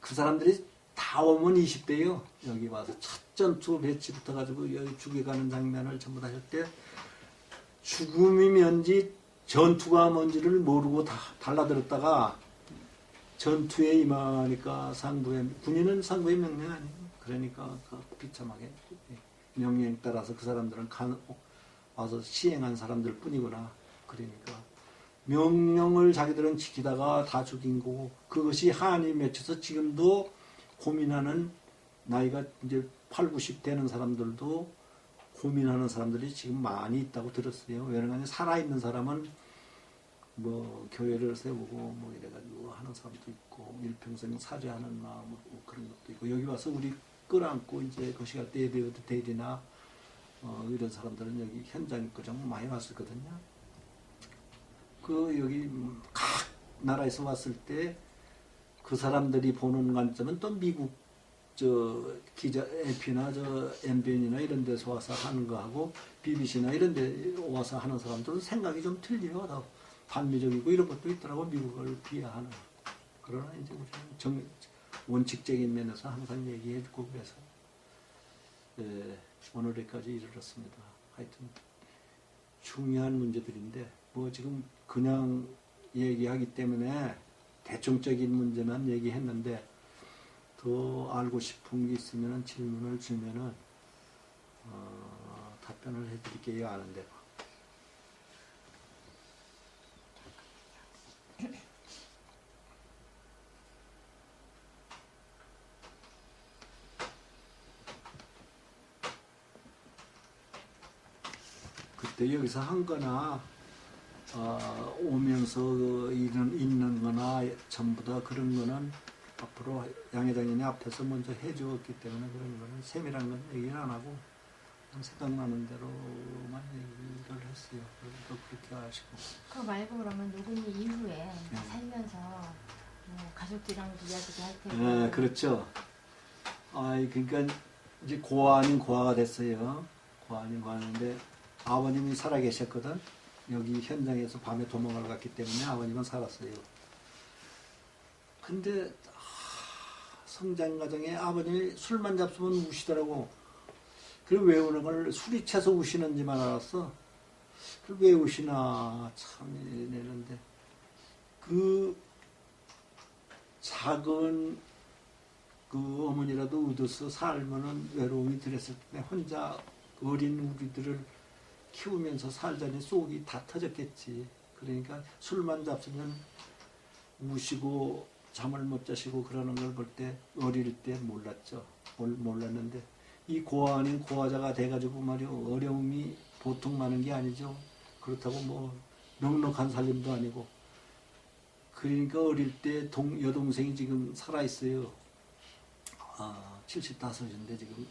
A: 그 사람들이 다 오면 20대요. 여기 와서 첫 전투 배치 붙어가지고 여기 죽여가는 장면을 전부 다 할 때 죽음이 뭔지 전투가 뭔지를 모르고 다 달라들었다가 전투에 임하니까 군인은 상부의 명령 아니에요. 그러니까 비참하게 명령에 따라서 그 사람들은 와서 시행한 사람들 뿐이구나. 그러니까 명령을 자기들은 지키다가 다 죽인 거고 그것이 한이 맺혀서 지금도 고민하는 나이가 이제 8, 90 되는 사람들도 고민하는 사람들이 지금 많이 있다고 들었어요. 왜냐하면 살아있는 사람은 뭐 교회를 세우고 뭐 이래가지고 하는 사람도 있고 일평생 사죄하는 마음으로 그런 것도 있고 여기 와서 우리 끌어안고 이제 그 시간 때에 대리나 이런 사람들은 여기 현장 그정 많이 왔었거든요. 그 여기 각 나라에서 왔을 때 그 사람들이 보는 관점은 또 미국 기자 AP나 MBN이나 이런 데서 와서 하는 거하고 BBC나 이런 데 와서 하는 사람들은 생각이 좀 틀려요. 더 반미적이고 이런 것도 있더라고. 미국을 비하하는. 그러나 이제 우리는 원칙적인 면에서 항상 얘기해주고 그래서 오늘까지 이르렀습니다. 하여튼 중요한 문제들인데 뭐 지금 그냥 얘기하기 때문에 대충적인 문제만 얘기했는데 더 알고 싶은 게 있으면 질문을 주면은 답변을 해드릴게요. 아는 대로. 그때 여기서 한 거나 오면서 있는 거나 전부 다 그런 거는 앞으로 양 회장님이 앞에서 먼저 해주었기 때문에 그런 거는 세밀한 건 얘기를 안 하고 생각나는 대로만 얘기를 했어요. 그래서 그렇게 하시고.
B: 그거 말고 그러면 노군이 이후에 살면서 뭐 가족들이랑도 이야기도 할 테고.
A: 네, 그렇죠. 그러니까 이제 고아 아닌 고아가 됐어요. 고아 아닌 고아인데 아버님이 살아 계셨거든. 여기 현장에서 밤에 도망을 갔기 때문에 아버님은 살았어요. 근데 성장 과정에 아버님이 술만 잡수면 우시더라고. 그리고 왜 우는 걸 술이 채서 우시는지만 알았어. 그 왜 우시나 참 이랬는데 그 작은 그 어머니라도 얻어서 살면은 외로움이 들었을 때 혼자 어린 우리들을 키우면서 살자니 속이 다 터졌겠지. 그러니까 술만 잡수면 우시고 잠을 못 자시고 그러는 걸 볼 때 어릴 때 몰랐죠. 몰랐는데 이 고아 아닌 고아자가 돼가지고 말이요 어려움이 보통 많은 게 아니죠. 그렇다고 뭐 넉넉한 살림도 아니고. 그러니까 어릴 때 여동생이 지금 살아있어요. 75인데 지금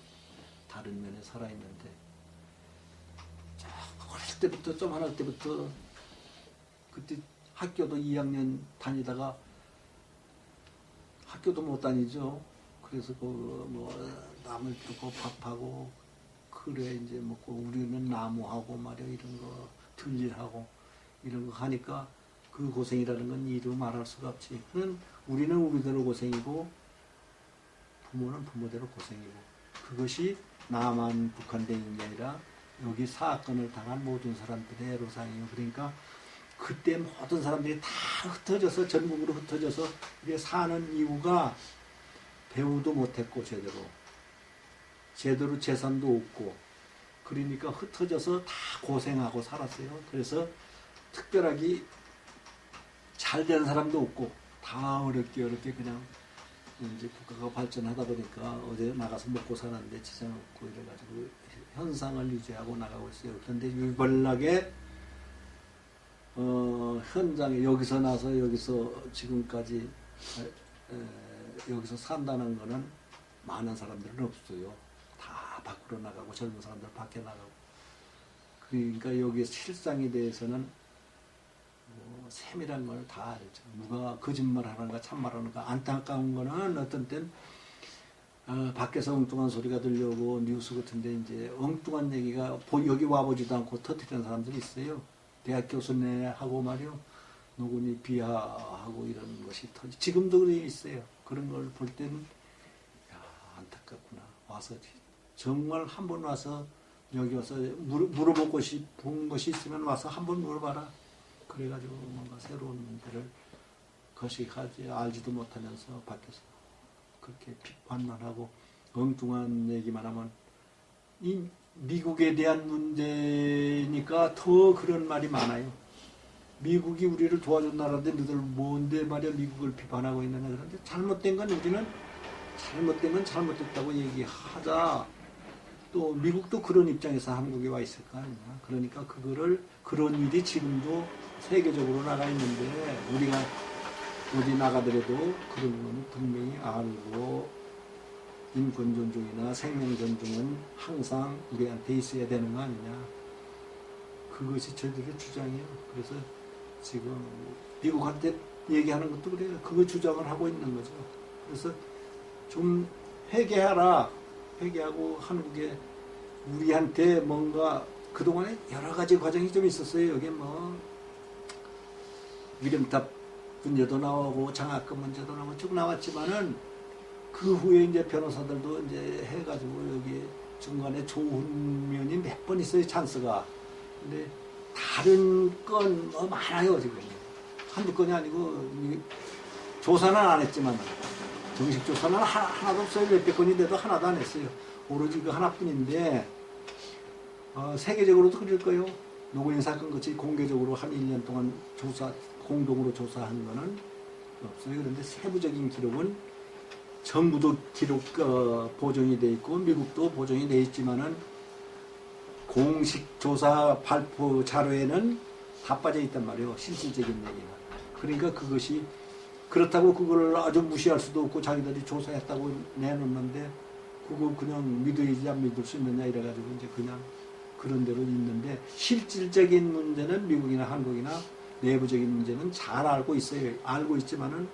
A: 다른 면에 살아있는데 어릴 때부터 좀 할 때부터 그때 학교도 2학년 다니다가 학교도 못 다니죠. 그래서 뭐 남을 두고 밥하고 그래 이제 먹고 우리는 나무하고 말이야 이런 거 들일하고 이런 거 하니까 그 고생이라는 건 이루 말할 수가 없지. 우리는 우리대로 고생이고 부모는 부모대로 고생이고 그것이 나만 국한된 게 아니라 여기 사건을 당한 모든 사람들의 애로사항이에요. 그러니까 그때 모든 사람들이 다 흩어져서 전국으로 흩어져서 이게 사는 이유가 배우도 못했고 제대로 재산도 없고 그러니까 흩어져서 다 고생하고 살았어요. 그래서 특별하게 잘 된 사람도 없고 다 어렵게 그냥 이제 국가가 발전하다 보니까 어디 나가서 먹고 사는데 지장 없고 이래가지고 현상을 유지하고 나가고 있어요. 그런데 유별나게 현장에 여기서 나서 여기서 지금까지 여기서 산다는 거는 많은 사람들은 없어요. 다 밖으로 나가고 젊은 사람들 밖에 나가고 그러니까 여기 실상에 대해서는 뭐 세밀한 걸 다 알죠. 누가 거짓말하는가 참말하는가. 안타까운 거는 어떤 땐 밖에서 엉뚱한 소리가 들려오고 뉴스 같은데 이제 엉뚱한 얘기가 여기 와보지도 않고 터뜨리는 사람들이 있어요. 대학 교수네하고 말이요. 누구니 비하하고 이런 것이 지금도 그래 있어요. 그런 걸 볼 때는 야, 안타깝구나. 와서 정말 한 번 와서 여기 와서 물어보고 싶은 것이 있으면 와서 한번 물어봐라. 그래가지고 뭔가 새로운 문제를 거시하지 알지도 못하면서 밖에서 그렇게 비판만 하고 엉뚱한 얘기만 하면 이 미국에 대한 문제니까 더 그런 말이 많아요. 미국이 우리를 도와준 나라인데 너희들 뭔데 말이야 미국을 비판하고 있느냐. 그런데 잘못된 건 우리는 잘못된 건 잘못됐다고 얘기하자. 또 미국도 그런 입장에서 한국에 와 있을 거 아니냐. 그러니까 그런 일이 지금도 세계적으로 나가 있는데 우리가 어디 나가더라도 그런 건 분명히 알고 인권 존중이나 생명 존중은 항상 우리한테 있어야 되는 거 아니냐. 그것이 저희들의 주장이에요. 그래서 지금 미국한테 얘기하는 것도 그래요. 그거 주장을 하고 있는 거죠. 그래서 좀 회개하라. 회개하고 한국에 우리한테 뭔가 그동안에 여러 가지 과정이 좀 있었어요. 여기 뭐 위령탑 문제도 나오고 장학금 문제도 나오고 쭉 나왔지만은 그 후에 이제 변호사들도 이제 해가지고 여기 중간에 좋은 면이 몇 번 있어요. 찬스가. 근데 다른 건 뭐 많아요. 지금 한두 건이 아니고 조사는 안 했지만 정식 조사는 하나도 없어요. 몇백 건이 돼도 하나도 안 했어요. 오로지 그 하나뿐인데 세계적으로도 그럴 거예요. 노고인 사건 같이 공개적으로 한 1년 동안 공동으로 조사한 거는 없어요. 그런데 세부적인 기록은 정부도 기록 보존이 돼 있고 미국도 보존이 돼 있지만은 공식 조사 발표 자료에는 다 빠져 있단 말이에요. 실질적인 얘기가. 그러니까 그것이 그렇다고 그걸 아주 무시할 수도 없고 자기들이 조사했다고 내놓는데 그거 그냥 믿어야지 안 믿을 수 있느냐 이래가지고 이제 그냥 그런 대로 있는데 실질적인 문제는 미국이나 한국이나 내부적인 문제는 잘 알고 있어요. 알고 있지만은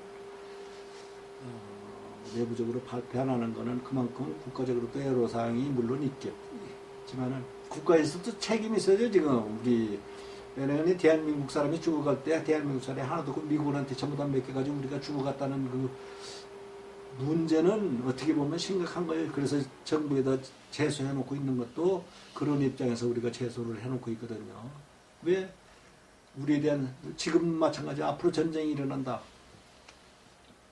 A: 내부적으로 변하는 거는 그만큼 국가적으로도 애로사항이 물론 있겠지만은 국가에서도 책임이 있어요. 지금 우리 왜냐면 대한민국 사람이 죽어갈 때 대한민국 사람이 하나도 없고 미국한테 전부 다 맡겨가지고 우리가 죽어갔다는 그 문제는 어떻게 보면 심각한 거예요. 그래서 정부에다 제소해놓고 있는 것도 그런 입장에서 우리가 제소를 해놓고 있거든요. 왜? 우리에 대한 지금 마찬가지 앞으로 전쟁이 일어난다.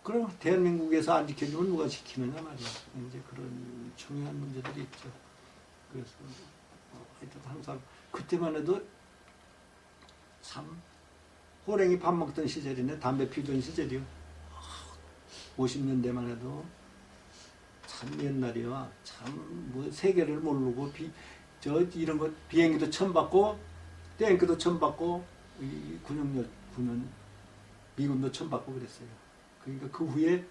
A: 그럼 대한민국에서 안 지켜주면 누가 지키느냐 말이야. 이제 그런 중요한 문제들이 있죠. 그래서 하여튼 항상 그때만 해도 참 호랭이 밥 먹던 시절이네. 담배 피우던 시절이요. 50년대만 해도 참 옛날이야. 참 뭐 세계를 모르고 이런 거 비행기도 처음 봤고 탱크도 처음 봤고 이 군용군 미군도 처음 봤고 그랬어요. 그러니까 그 후에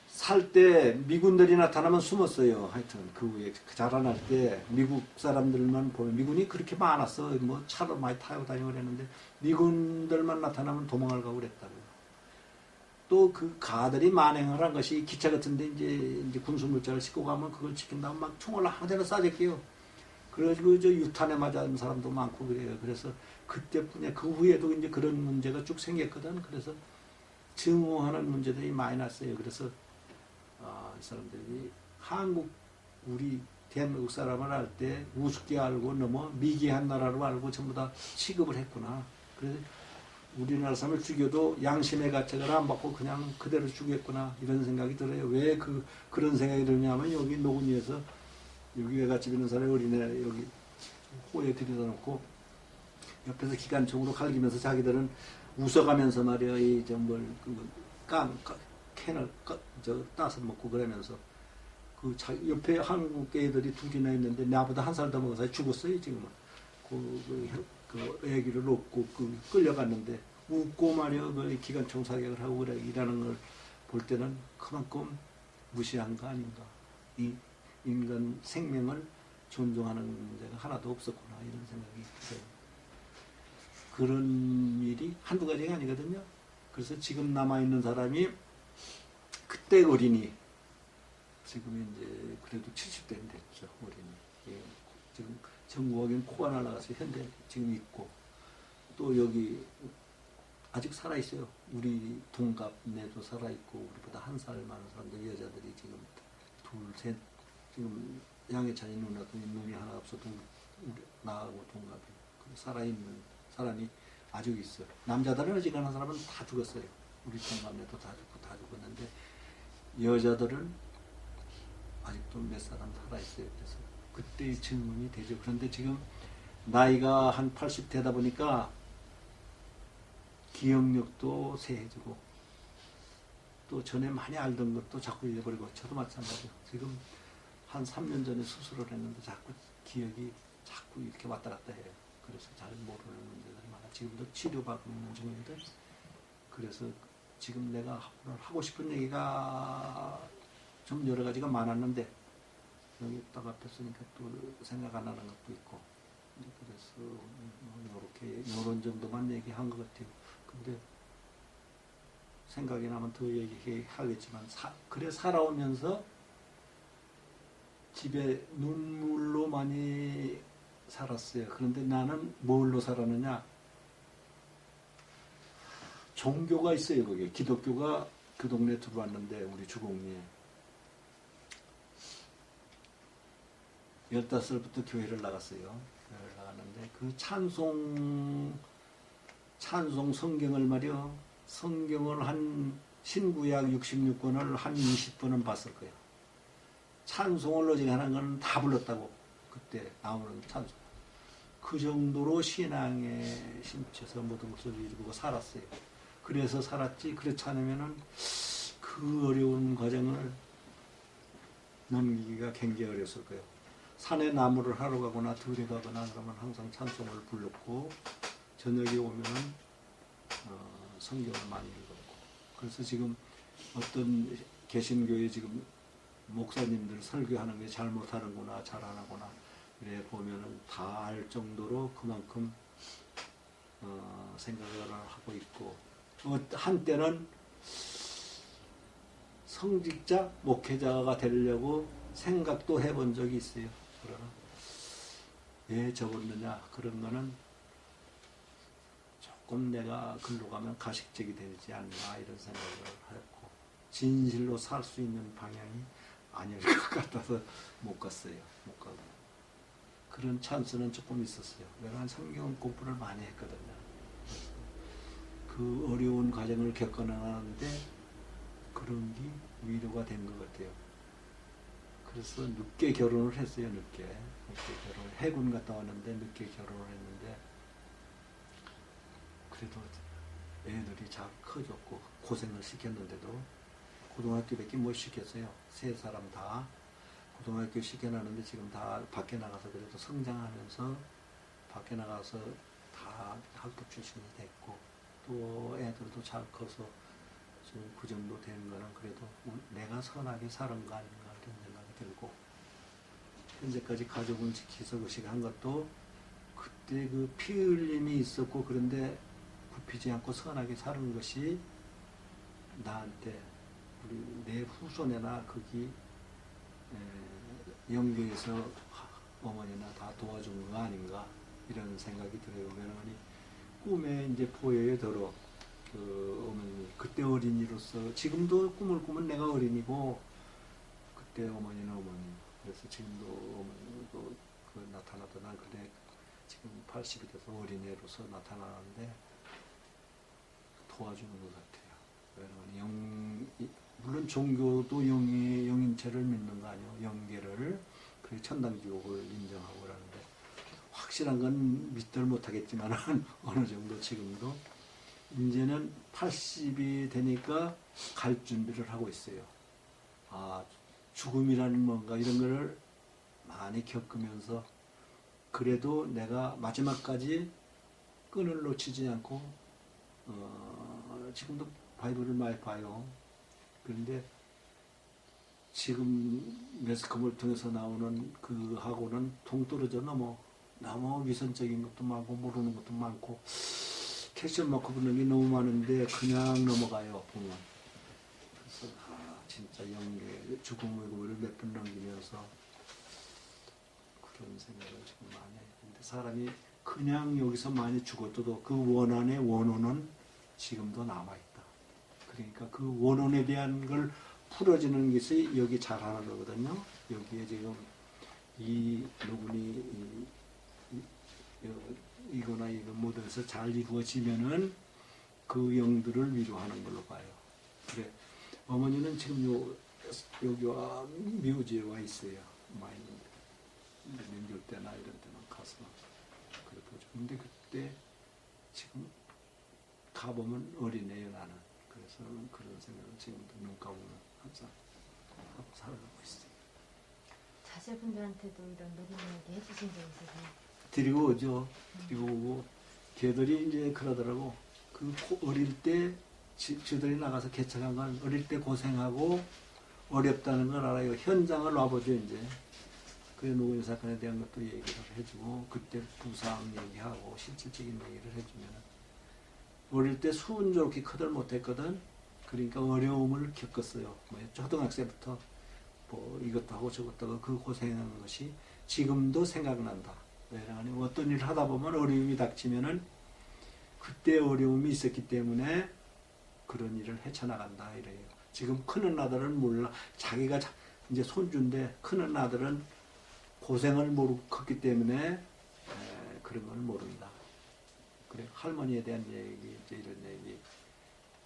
A: 살 때 미군들이 나타나면 숨었어요. 하여튼 그 후에 자라날 때 미국 사람들만 보면 미군이 그렇게 많았어. 뭐 차로 많이 타고 다니고 그랬는데 미군들만 나타나면 도망을 가고 그랬다고요. 또 그 가들이 만행을 한 것이 기차 같은데 이제 군수물자를 싣고 가면 그걸 지킨다고 막 총을 아무데나 쏴댔게요. 그래가지고 저 유탄에 맞은 사람도 많고 그래요. 그래서 그때뿐이야. 그 후에도 이제 그런 문제가 쭉 생겼거든. 그래서 증오하는 문제들이 많이 났어요. 그래서 이 사람들이 우리 대한민국 사람을 할 때 우습게 알고 너무 미개한 나라로 알고 전부 다 취급을 했구나. 그래서 우리나라 사람을 죽여도 양심의 가책을 안 받고 그냥 그대로 죽였구나 이런 생각이 들어요. 왜 그런 생각이 드냐면 여기 노근이에서 여기 외갓집 있는 사람이 어린애 여기 호에 들여다 놓고 옆에서 기관총으로 갈기면서 자기들은 웃어가면서 말이야 캔을 따서 먹고 그러면서 옆에 한국 애들이 둘이나 있는데 나보다 한 살 더 먹어서 죽었어요 지금은. 그 애기를 놓고 끌려갔는데 웃고 말이야 기관총 사격을 하고 그래 일하는 걸 볼 때는 그만큼 무시한 거 아닌가. 이 인간 생명을 존중하는 문제가 하나도 없었구나 이런 생각이 들어요. 그런 일이 한두 가지가 아니거든요. 그래서 지금 남아있는 사람이 그때 어린이 지금 이제 그래도 70대는 됐죠. 어린이. 예. 지금 전국에는 코가 날아가서 현대 지금 있고 또 여기 아직 살아있어요. 우리 동갑내도 살아있고 우리보다 한 살 많은 사람들 여자들이 지금 둘, 셋 지금 양해찬이 누나도 눈이 하나 없어도 나하고 동갑이 살아있는 사람이 아직 있어요. 남자들은 어지간한 사람은 다 죽었어요. 우리 동갑내도 다 죽었는데 여자들은 아직도 몇 사람 살아있어요. 그래서 그때의 증언이 되죠. 그런데 지금 나이가 한 80 되다 보니까 기억력도 쇠해지고 또 전에 많이 알던 것도 자꾸 잊어버리고 저도 마찬가지예요. 지금 한 3년 전에 수술을 했는데 자꾸 기억이 자꾸 이렇게 왔다 갔다 해요. 그래서 잘 모르는 문제들이 많아. 지금도 치료받고 있는 중인데 그래서 지금 내가 하고 싶은 얘기가 좀 여러 가지가 많았는데 여기 딱 앞에 쓰니까 또 생각 안 나는 것도 있고 그래서 이런 정도만 얘기한 것 같아요. 근데 생각이 나면 더 얘기하겠지만 그래 살아오면서 집에 눈물로 많이 살았어요. 그런데 나는 뭘로 살았느냐? 종교가 있어요. 거기 기독교가 그 동네에 들어왔는데 우리 주공리에 15살부터 교회를 나갔어요. 교회를 나갔는데 그 찬송 성경을 말이요. 성경을 한 신구약 66권을 한 20번은 봤을 거예요. 찬송을 어지간한 건 다 불렀다고. 그때 나오는 찬송. 그 정도로 신앙에 심취해서 모든 것을 이루고 살았어요. 그래서 살았지. 그렇지 않으면은 그 어려운 과정을 넘기기가 굉장히 어려웠을 거예요. 산에 나무를 하러 가거나 들에 가거나 그러면 항상 찬송을 불렀고 저녁에 오면은 성경을 많이 읽었고 그래서 지금 어떤 개신교에 지금 목사님들 설교하는 게 잘못하는구나 잘하는구나 그래 보면은 다 알 정도로 그만큼 생각을 하고 있고 한때는 성직자 목회자가 되려고 생각도 해본 적이 있어요. 그러나 왜 접었느냐 그런 거는 조금 내가 글로 가면 가식적이 되지 않나 이런 생각을 했고 진실로 살 수 있는 방향이 아닐 것 같아서 못 갔어요. 못 가고 그런 찬스는 조금 있었어요. 내가 성경 공부를 많이 했거든요. 그 어려운 과정을 겪어나가는데 그런 게 위로가 된 것 같아요. 그래서 늦게 결혼을 했어요. 늦게 결혼 해군 갔다 왔는데 늦게 결혼을 했는데 그래도 애들이 잘 커졌고 고생을 시켰는데도 고등학교밖에 못 시켰어요. 세 사람 다 고등학교 시켜놨는데 지금 다 밖에 나가서 그래도 성장하면서 밖에 나가서 다 학교 출신이 됐고 또 애들도 잘 커서 지금 그 정도 되는 거는 그래도 내가 선하게 사는 거 아닌가 이런 생각이 들고 현재까지 가족을 지키서 의식한 것도 그때 그 피 흘림이 있었고 그런데 굽히지 않고 선하게 사는 것이 나한테 우리 내 후손에나 거기 영교에서 어머니나 다 도와준 거 아닌가 이런 생각이 들어요. 왜냐하면 꿈에 이제 보여요. 더러 그 어머니 그때 어린이로서 지금도 꿈을 꾸면 내가 어린이고 그때 어머니는 어머니 그래서 지금도 어머니도 그 나타나도 난 그래 지금 80이 돼서 어린애로서 나타나는데 도와주는 것 같아요. 왜냐하면 물론 종교도 영인체를 믿는 거 아니에요. 영계를 그리고 천당지옥을 인정하고 그러는데 확실한 건 믿들 못하겠지만 어느 정도 지금도 이제는 80이 되니까 갈 준비를 하고 있어요. 아 죽음이라는 뭔가 이런 거를 많이 겪으면서 그래도 내가 마지막까지 끈을 놓치지 않고 지금도 바이블을 많이 봐요. 그런데 지금 매스컴을 통해서 나오는 그 하고는 동떨어져 너무 위선적인 것도 많고 모르는 것도 많고 캐시엄 마크 부르는 게 너무 많은데 그냥 넘어가요 보면. 그래서 진짜 영계 죽음의 고비를 몇 번 넘기면서 그런 생각을 지금 많이 해요. 근데 사람이 그냥 여기서 많이 죽었어도 그 원한의 원혼은 지금도 남아있다. 그러니까 그 원혼에 대한 걸 풀어지는 것이 여기 잘하는 거거든요. 여기에 지금 이 노군이 이거나 이거 모두에서 잘 이루어지면은 그 영들을 위로하는 걸로 봐요. 그래 어머니는 지금 여기와 묘지에 와 있어요. 많이 명절 때나 이런 때는 가서 그래 보죠. 근데 그때 지금 가보면 어린애요 나는. 그래서 그런 생각을 지금도 눈 감으면 항상 하고 살아가고 있어요.
B: 자제분들한테도 이런 노린 이야기 해주신 적 있으세요?
A: 데리고 오죠. 데리고 오고 걔들이 이제 그러더라고. 그 어릴 때 저들이 나가서 개척한 건 어릴 때 고생하고 어렵다는 걸 알아요. 현장을 와보죠 이제. 그 노인 사건에 대한 것도 얘기를 해주고 그때 부상 얘기하고 실질적인 얘기를 해주면 어릴 때 순조롭게 크들 못했거든. 그러니까 어려움을 겪었어요. 초등학생부터 뭐 이것도 하고 저것도 하고 그 고생하는 것이 지금도 생각난다. 왜냐하면 어떤 일을 하다 보면 어려움이 닥치면은 그때 어려움이 있었기 때문에 그런 일을 헤쳐나간다 이래요. 지금 크는 아들은 몰라. 자기가 이제 손주인데 크는 아들은 고생을 모르고 컸기 때문에 그런 걸 모른다. 그래 할머니에 대한 얘기 이제 이런 얘기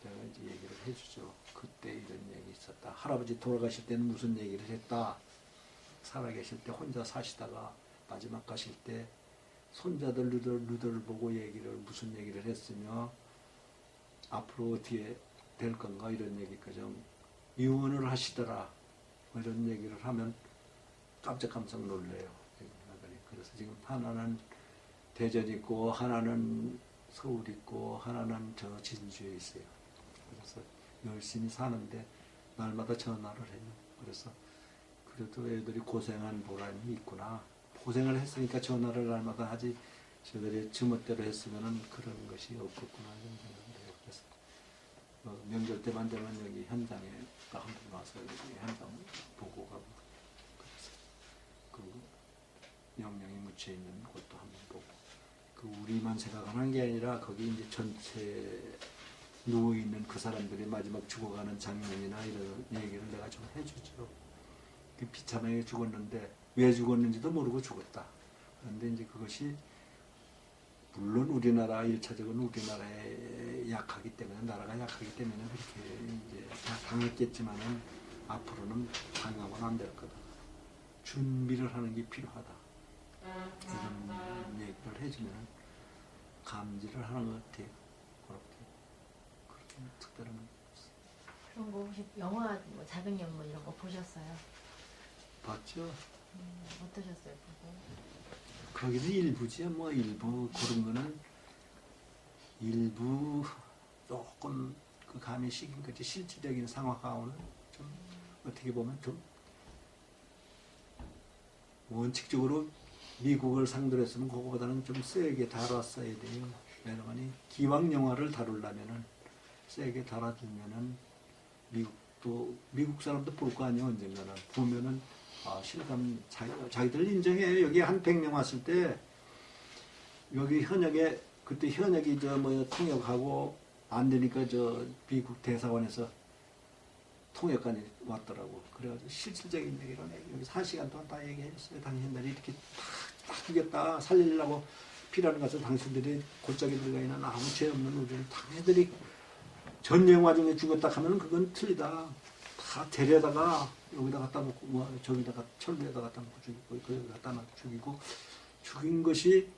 A: 내가 이제 얘기를 해주죠. 그때 이런 얘기 있었다. 할아버지 돌아가실 때는 무슨 얘기를 했다. 살아계실 때 혼자 사시다가 마지막 가실 때 손자들 누들 보고 무슨 얘기를 했으며 앞으로 어떻게 될 건가 이런 얘기까지 유언을 하시더라. 뭐 이런 얘기를 하면 깜짝 놀래요. 그래서 지금 하나는 대전 있고 하나는 서울 있고 하나는 저 진주에 있어요. 그래서 열심히 사는데 날마다 전화를 해요. 그래서 그래도 애들이 고생한 보람이 있구나. 고생을 했으니까 전화를 날마다 하지 저들이 지멋대로 했으면 그런 것이 없겠구나 이런 생각을 해요. 그래서 명절 때만 되면 여기 현장에 한 번 와서 여기 현장 보고 가고 그래서 그 영령이 묻혀 있는 곳도 한 번 보고 그 우리만 생각하는 게 아니라 거기 이제 전체 누워 있는 그 사람들이 마지막 죽어가는 장면이나 이런 얘기를 내가 좀 해주죠. 그 비참하게 죽었는데 왜 죽었는지도 모르고 죽었다. 그런데 이제 그것이 물론 우리나라 1차적으로 우리나라에 약하기 때문에 나라가 약하기 때문에 그렇게 이제 다 당했겠지만은 앞으로는 당하면 안 될 거다. 준비를 하는 게 필요하다. 이런 얘기를 해주면 감지를 하는 것 같아요. 그렇게 특별한 건 없어요.
B: 그런 거 혹시 영화 뭐 작은 연못 이런 거 보셨어요?
A: 봤죠?
B: 어떠셨어요 보고?
A: 거기도 일부지 뭐 일부 그런 거는 일부 조금 그 감이 식인 거지 실질적인 상황하고는 좀 어떻게 보면 좀 원칙적으로 미국을 상대로 했으면 그거보다는 좀 세게 다뤘어야 돼요. 왜냐하면 기왕 영화를 다루려면은 세게 다뤄주면은 미국 사람도 볼 거 아니에요. 언젠가는 보면은 아 실감 자기들 인정해요. 여기 한 100명 왔을 때 여기 현역에 그때 현역이 저 뭐 통역하고 안 되니까 저 미국 대사관에서 통역관이 왔더라고. 그래가지고 실질적인 얘기를 여기 4시간 동안 다 얘기했어요. 당신들이 이렇게 다 죽였다 살리려고 피라는 것은 당신들이 골짜기 들어가 있는 아무 죄 없는 우리를 당신들이 전쟁 와중에 죽였다 하면 그건 틀리다. 다 데려다가 여기다 갖다 놓고 뭐 저기다가 철부에다 갖다 놓고 죽이고 거기 갖다 놓고 죽이고 죽인 것이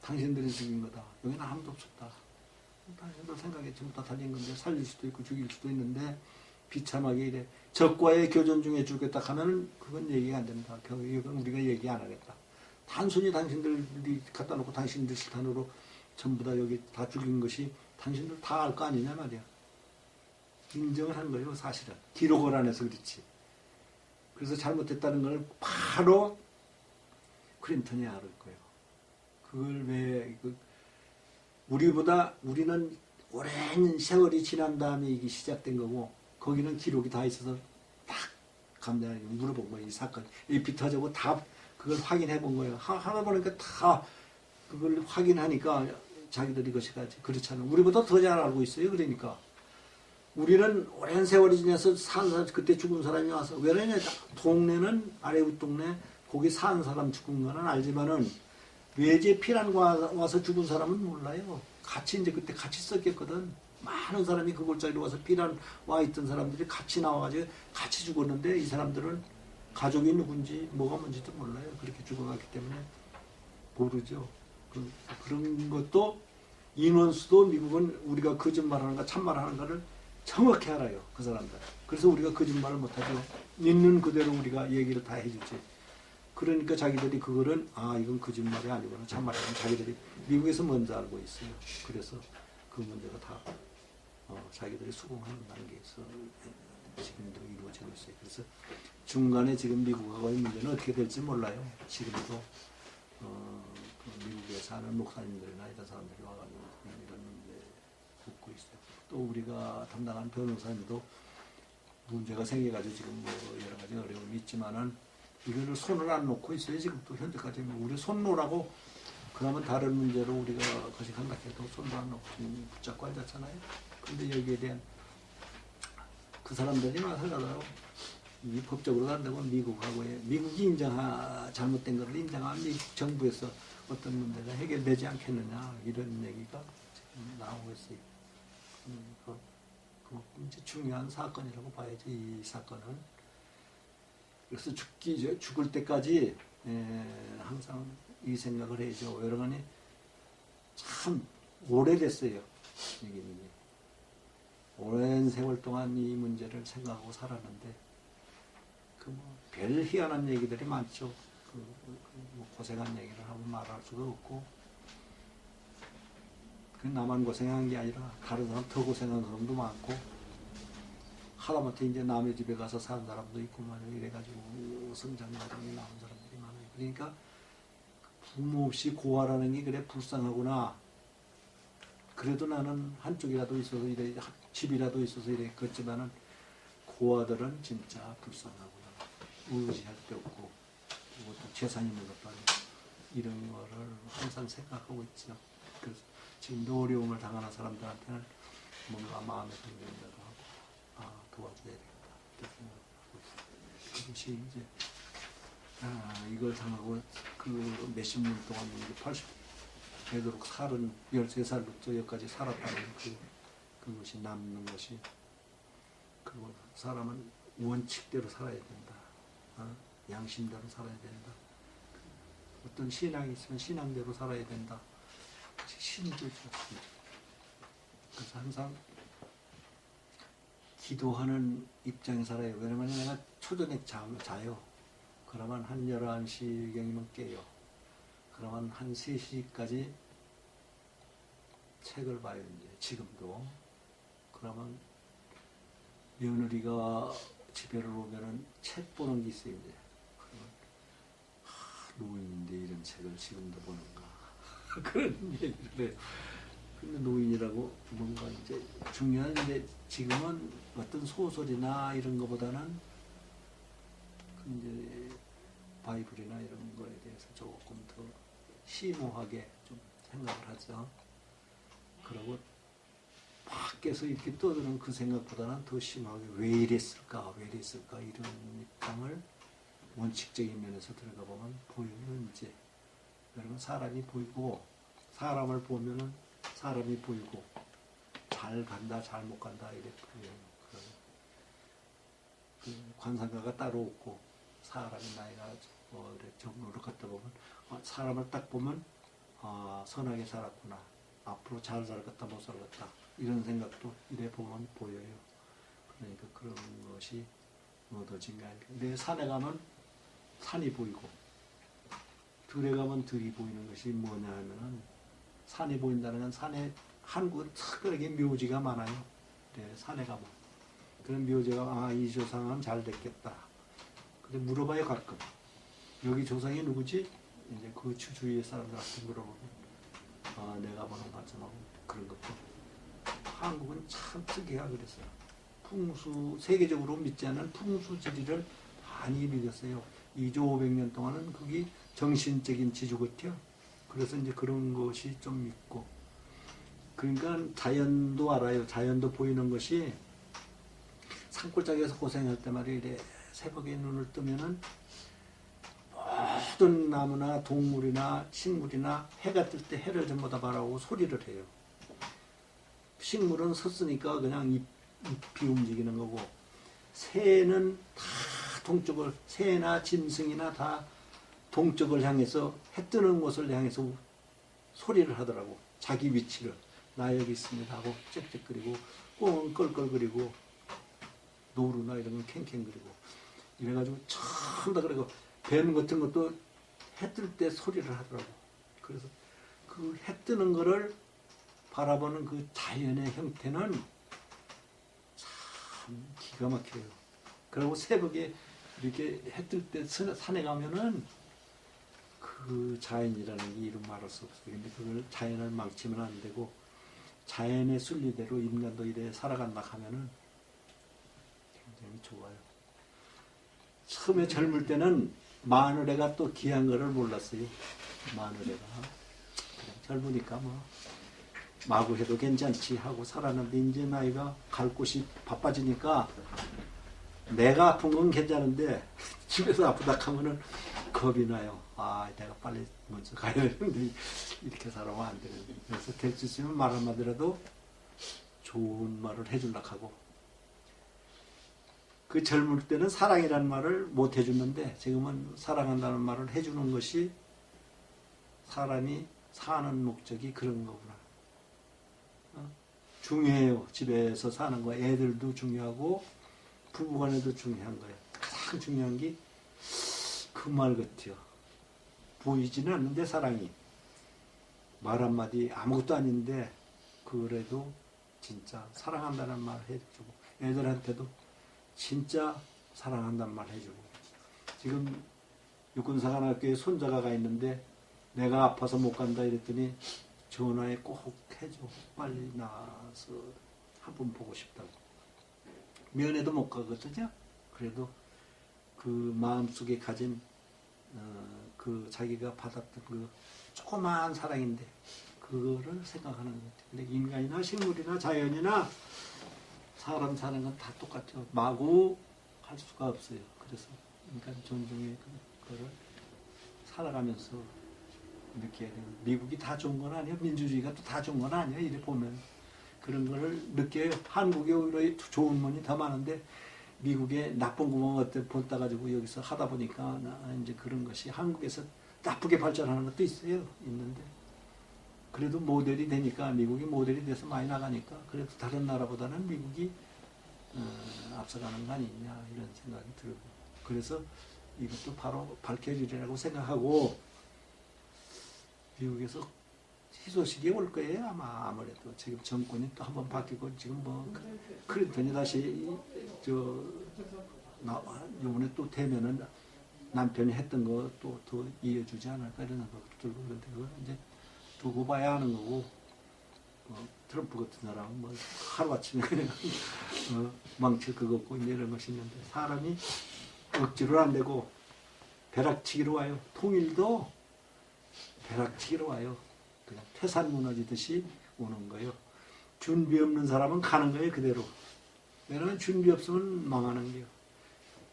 A: 당신들이 죽인 거다. 여기는 아무도 없었다. 당신들 생각에 전부 다 달린 건데 살릴 수도 있고 죽일 수도 있는데 비참하게 이래 적과의 교전 중에 죽였다 하면은 그건 얘기가 안 된다. 이건 우리가 얘기 안 하겠다. 단순히 당신들이 갖다 놓고 당신들 실탄으로 전부 다 여기 다 죽인 것이 당신들 다 알 거 아니냐 말이야. 인정을 한 거예요, 사실은. 기록을 안 해서 그렇지. 그래서 잘못했다는 걸 바로 클린턴이 알을 거예요. 그걸 왜, 우리는 오랜 세월이 지난 다음에 이게 시작된 거고, 거기는 기록이 다 있어서 딱 감독이 물어본 거예요, 이 사건. 이 비타적으로 다 그걸 확인해 본 거예요. 하나 보니까 다 그걸 확인하니까 자기들이 것이 가지. 그렇지 않아. 우리보다 더 잘 알고 있어요, 그러니까. 우리는 오랜 세월이 지나서 산 사람, 그때 죽은 사람이 와서, 왜냐면 동네는, 아래웃 동네, 거기 산 사람 죽은 거는 알지만은, 외제 피난 와서 죽은 사람은 몰라요. 같이 이제 그때 같이 섞였거든. 많은 사람이 그 골짜기로 와서 피난 와 있던 사람들이 같이 나와가지고 같이 죽었는데, 이 사람들은 가족이 누군지, 뭐가 뭔지도 몰라요. 그렇게 죽어갔기 때문에 모르죠. 그런 것도 인원수도 미국은 우리가 거짓말하는가 참말하는가를 정확히 알아요. 그 사람들. 그래서 우리가 거짓말을 못하죠. 있는 그대로 우리가 얘기를 다 해주지. 그러니까 자기들이 그거는 아 이건 거짓말이 아니구나 참말이구나 자기들이 미국에서 먼저 알고 있어요. 그래서 그 문제가 다 자기들이 수긍하는 단계에서 지금도 이루어지고 있어요. 그래서 중간에 지금 미국하고의 문제는 어떻게 될지 몰라요. 지금도 그 미국에 사는 목사님들이나 이런 사람들이 와가지고 이런 문제 묻고 있어요. 또 우리가 담당한 변호사님도 문제가 생겨가지고 지금 뭐 여러 가지 어려움이 있지만은 이거를 손을 안 놓고 있어요. 지금 또 현재까지 우리 손 놓으라고 그러면 다른 문제로 우리가 거식한다 해도 손도 안 놓고 지금 붙잡고 앉았잖아요. 근데 여기에 대한 그 사람들이 마찬가지로 이 법적으로 간다고 미국이 잘못된 것을 인정한 미국 정부에서 어떤 문제가 해결되지 않겠느냐 이런 얘기가 지금 나오고 있어요. 그 이제 중요한 사건이라고 봐야죠. 이 사건은. 그래서 죽을 때까지 항상 이 생각을 해야죠. 여러분이 참 오래됐어요. 이게 오랜 세월 동안 이 문제를 생각하고 살았는데 별 희한한 얘기들이 많죠. 뭐 고생한 얘기를 하고 말할 수가 없고 그 나만 고생한 게 아니라 다른 사람 더 고생한 사람도 많고 하다못해 이제 남의 집에 가서 사는 사람도 있고 말이야. 이래가지고 성장 과정에 나온 사람들이 많아요. 그러니까 부모 없이 고아라는 게 그래 불쌍하구나. 그래도 나는 한쪽이라도 있어서 이래 집이라도 있어서 이랬겠지만은 고아들은 진짜 불쌍하구나. 의지할 데 없고 그리고 또 재산 있는 것도 아니고 이런 거를 항상 생각하고 있죠. 그래서 지금도 어려움을 당하는 사람들한테는 뭔가 마음의 동정이라도 하고 도와줘야 되겠다 이렇게 생각하고 있어요. 그것이 이제 이걸 당하고 그 몇십 년 동안 이제 80 되도록 13살부터 여기까지 살았다는 그것이 남는 것이 그리고 사람은 원칙대로 살아야 된다. 양심대로 살아야 된다. 어떤 신앙이 있으면 신앙대로 살아야 된다. 신도죠. 그래서 항상 기도하는 입장에 살아요. 왜냐면 내가 초저녁 자요. 그러면 한 11시경이면 깨요. 그러면 한 3시까지 책을 봐요. 이제 지금도. 그러면 며느리가 집에를 오면은 책 보는 게 있어요. 이제. 그러면 노인인데 이런 책을 지금도 보는가. 그런 얘기를 해요. 근데 노인이라고 뭔가 이제 중요한 이제 지금은 어떤 소설이나 이런 거보다는 이제 바이블이나 이런 거에 대해서 조금 더 심오하게 좀 생각을 하죠. 그리고 밖에서 이렇게 떠드는 그 생각보다는 더 심하게 왜 이랬을까 이런 입장을 원칙적인 면에서 들어가 보면 보이는 이제 여러분 사람이 보이고 사람을 보면은 사람이 보이고 잘 간다 잘 못 간다 이래 보여요. 그 관상가가 따로 없고 사람이 나이가 정으로 걷다 보면 사람을 딱 보면 선하게 살았구나 앞으로 잘 살겠다 못 살겠다 이런 생각도 이래 보면 보여요. 그러니까 그런 것이 얻어진 게 아닐까. 내 산에 가면 산이 보이고 들에 가면 들이 보이는 것이 뭐냐 하면은 산이 보인다는 건 산에 한국은 특별하게 묘지가 많아요. 네, 산에 가면 그런 묘지가 이 조상은 잘 됐겠다. 근데 물어봐요 가끔. 여기 조상이 누구지? 이제 그 주위의 사람들한테 물어보면 내가 보는 맞춤하고 그런 것도 한국은 참 특이하다 그랬어요. 풍수 세계적으로 믿지 않는 풍수지리를 많이 믿었어요. 2조 500년 동안은 그게 정신적인 지주 같아요. 그래서 이제 그런 것이 좀 있고 그러니까 자연도 알아요. 자연도 보이는 것이 산골짜기에서 고생할 때 말이야 이래 새벽에 눈을 뜨면은 모든 나무나 동물이나 식물이나 해가 뜰 때 해를 전부 다 바라보고 소리를 해요. 식물은 섰으니까 그냥 잎이 움직이는 거고 새는 다 동쪽을 새나 짐승이나 다 동쪽을 향해서 해 뜨는 곳을 향해서 소리를 하더라고. 자기 위치를 나 여기 있습니다 하고 짹짹거리고 꽁은 껄껄거리고 노루나 이런 건 캥캥거리고 이래가지고 처음 다 그리고 뱀 같은 것도 해 뜰 때 소리를 하더라고. 그래서 그 해 뜨는 거를 바라보는 그 자연의 형태는 참 기가 막혀요. 그리고 새벽에 이렇게 해 뜰 때 산에 가면은 그 자연이라는 게 이름 말할 수 없어요. 근데 그걸 자연을 망치면 안 되고 자연의 순리대로 인간도 이래 살아간다 하면은 굉장히 좋아요. 처음에 젊을 때는 마누라가 또 귀한 거를 몰랐어요. 마누라가 그냥 젊으니까 뭐 마구 해도 괜찮지 하고 살았는데 이제 나이가 갈 곳이 바빠지니까 내가 아픈 건 괜찮은데 집에서 아프다 하면은 겁이 나요. 내가 빨리 먼저 가야 되는데 이렇게 살아면 안 되는데 그래서 될 수 있으면 말 한마디라도 좋은 말을 해주려고 하고 그 젊을 때는 사랑이라는 말을 못 해주는데 지금은 사랑한다는 말을 해주는 것이 사람이 사는 목적이 그런 거구나. 중요해요. 집에서 사는 거 애들도 중요하고 부부간에도 중요한 거예요. 가장 중요한 게 그 말 같아요. 보이지는 않는데 사랑이 말 한마디 아무것도 아닌데 그래도 진짜 사랑한다는 말 해주고 애들한테도 진짜 사랑한다는 말 해주고 지금 육군사관학교에 손자가 가 있는데 내가 아파서 못 간다 이랬더니 전화에 꼭 해줘. 빨리 나와서 한번 보고 싶다고. 면회도 못 가거든요. 그래도 그 마음속에 가진 그 자기가 받았던 그 조그마한 사랑인데 그거를 생각하는 것 같아요. 근데 인간이나 식물이나 자연이나 사람 사는 건 다 똑같죠. 마구 할 수가 없어요. 그래서 인간 존중의 그거를 살아가면서 느껴야 돼요. 미국이 다 좋은 건 아니에요. 민주주의가 또 다 좋은 건 아니에요. 이래 보면 그런 거를 느껴요. 한국에 오히려 좋은 면이 더 많은데 미국의 나쁜 구멍 어때 본따 가지고 여기서 하다 보니까 이제 그런 것이 한국에서 나쁘게 발전하는 것도 있어요. 있는데 그래도 모델이 되니까 미국이 모델이 돼서 많이 나가니까 그래도 다른 나라보다는 미국이 앞서가는 거 아니냐 이런 생각이 들고 그래서 이것도 바로 밝혀지리라고 생각하고 미국에서 희소식이 올 거예요. 아무래도 지금 정권이 또 한번 바뀌고 지금 뭐 클린턴이 다시 이번에 또 되면은 남편이 했던 거 또 더 이어주지 않을까 이런 생각도 들고 그런데 그건 이제 두고 봐야 하는 거고 트럼프 같은 사람은 뭐 하루아침에 그냥 망칠 것 없고 이런 것이 있는데 사람이 억지로 안 되고 벼락치기로 와요. 통일도 벼락치기로 와요. 그냥 태산 무너지듯이 오는 거예요. 준비 없는 사람은 가는 거예요. 그대로. 왜냐하면 준비 없으면 망하는 거예요.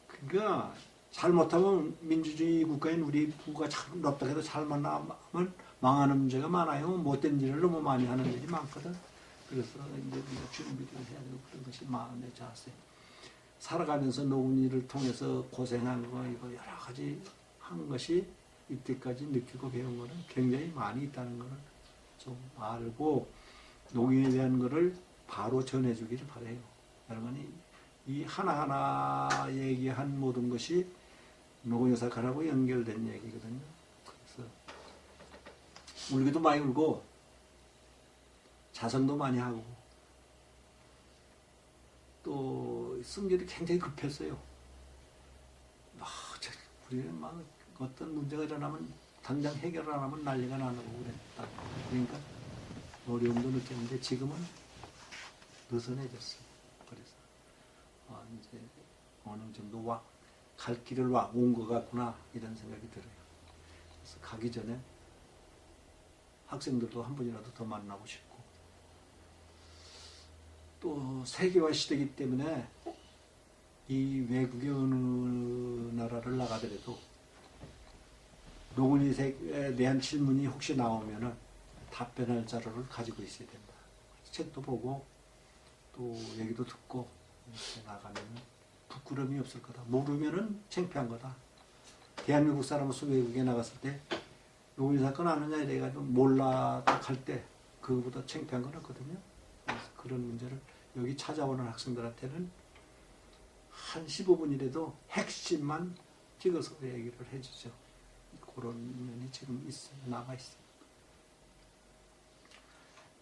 A: 그러니까 잘못하면 민주주의 국가인 우리 부가 참 높다 해도 잘만 나면 망하는 문제가 많아요. 못된 일을 너무 많이 하는 일이 많거든. 그래서 이제 준비를 해야 되고 그런 것이 마음의 자세. 살아가면서 노은 일을 통해서 고생한 거 이거 여러 가지 한 것이 이때까지 느끼고 배운 거는 굉장히 많이 있다는 거를 좀 알고 노인에 대한 거를 바로 전해주기를 바래요. 여러분이 이 하나하나 얘기한 모든 것이 노인사관하고 연결된 얘기거든요. 그래서 울기도 많이 울고 자성도 많이 하고 또 성질이 굉장히 급했어요. 우리는 막 어떤 문제가 일어나면 당장 해결 안 하면 난리가 나는 거고 그랬다. 그러니까 어려움도 느꼈는데 지금은 느슨해졌어요. 그래서 이제 어느 정도 갈 길을 온 것 같구나 이런 생각이 들어요. 그래서 가기 전에 학생들도 한 번이라도 더 만나고 싶고 또 세계화 시대이기 때문에 이 외국의 어느 나라를 나가더라도 노인에 대한 질문이 혹시 나오면은 답변할 자료를 가지고 있어야 된다. 책도 보고 또 얘기도 듣고 이렇게 나가면은 부끄러움이 없을 거다. 모르면은 창피한 거다. 대한민국 사람으로서 외국에 나갔을 때 노인 사건 아느냐 이래가지고 몰라 딱 할 때 그거보다 창피한 건 없거든요. 그래서 그런 문제를 여기 찾아오는 학생들한테는 한 15분이라도 핵심만 찍어서 얘기를 해주죠. 그런 면이 지금 남아있어요.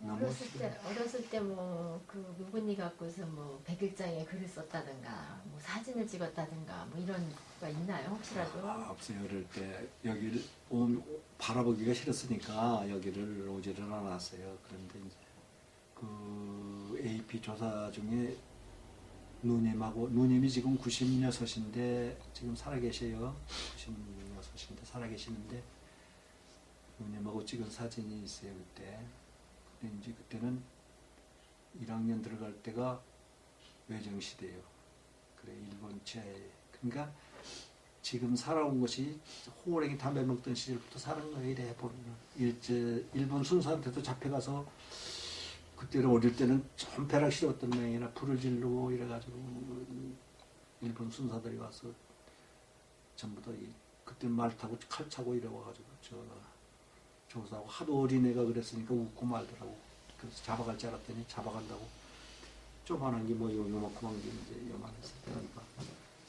B: 어렸을 때 뭐 그 누구니 갖고서 뭐 백일장에 글을 썼다든가 뭐 사진을 찍었다든가 뭐 이런 거가 있나요 혹시라도?
A: 없어요. 어릴 때 여기를 바라보기가 싫었으니까 여기를 오지를 않았어요. 그런데 이제 그 AP 조사 중에 누님이 지금 96인데 지금 살아계셔요. 96인데 살아계시는데 누님하고 찍은 사진이 있어요. 그때. 근데 이제 그때는 1학년 들어갈 때가 외정시대예요. 그래 일본 치하에. 그러니까 지금 살아온 것이 호랭이 담배 먹던 시절부터 사는 거예요. 이래 보면 일본 순사한테도 잡혀가서 그때는 어릴 때는 좀 벼락 싫었던 모양이라 불을 지르고 이래가지고 일본 순사들이 와서 전부 다 그때 말 타고 칼 차고 이래와가지고 조사하고 하도 어린애가 그랬으니까 웃고 말더라고. 그래서 잡아갈 줄 알았더니 잡아간다고. 조그만한 게 뭐 요만큼한 게 이제 요만했을 때니까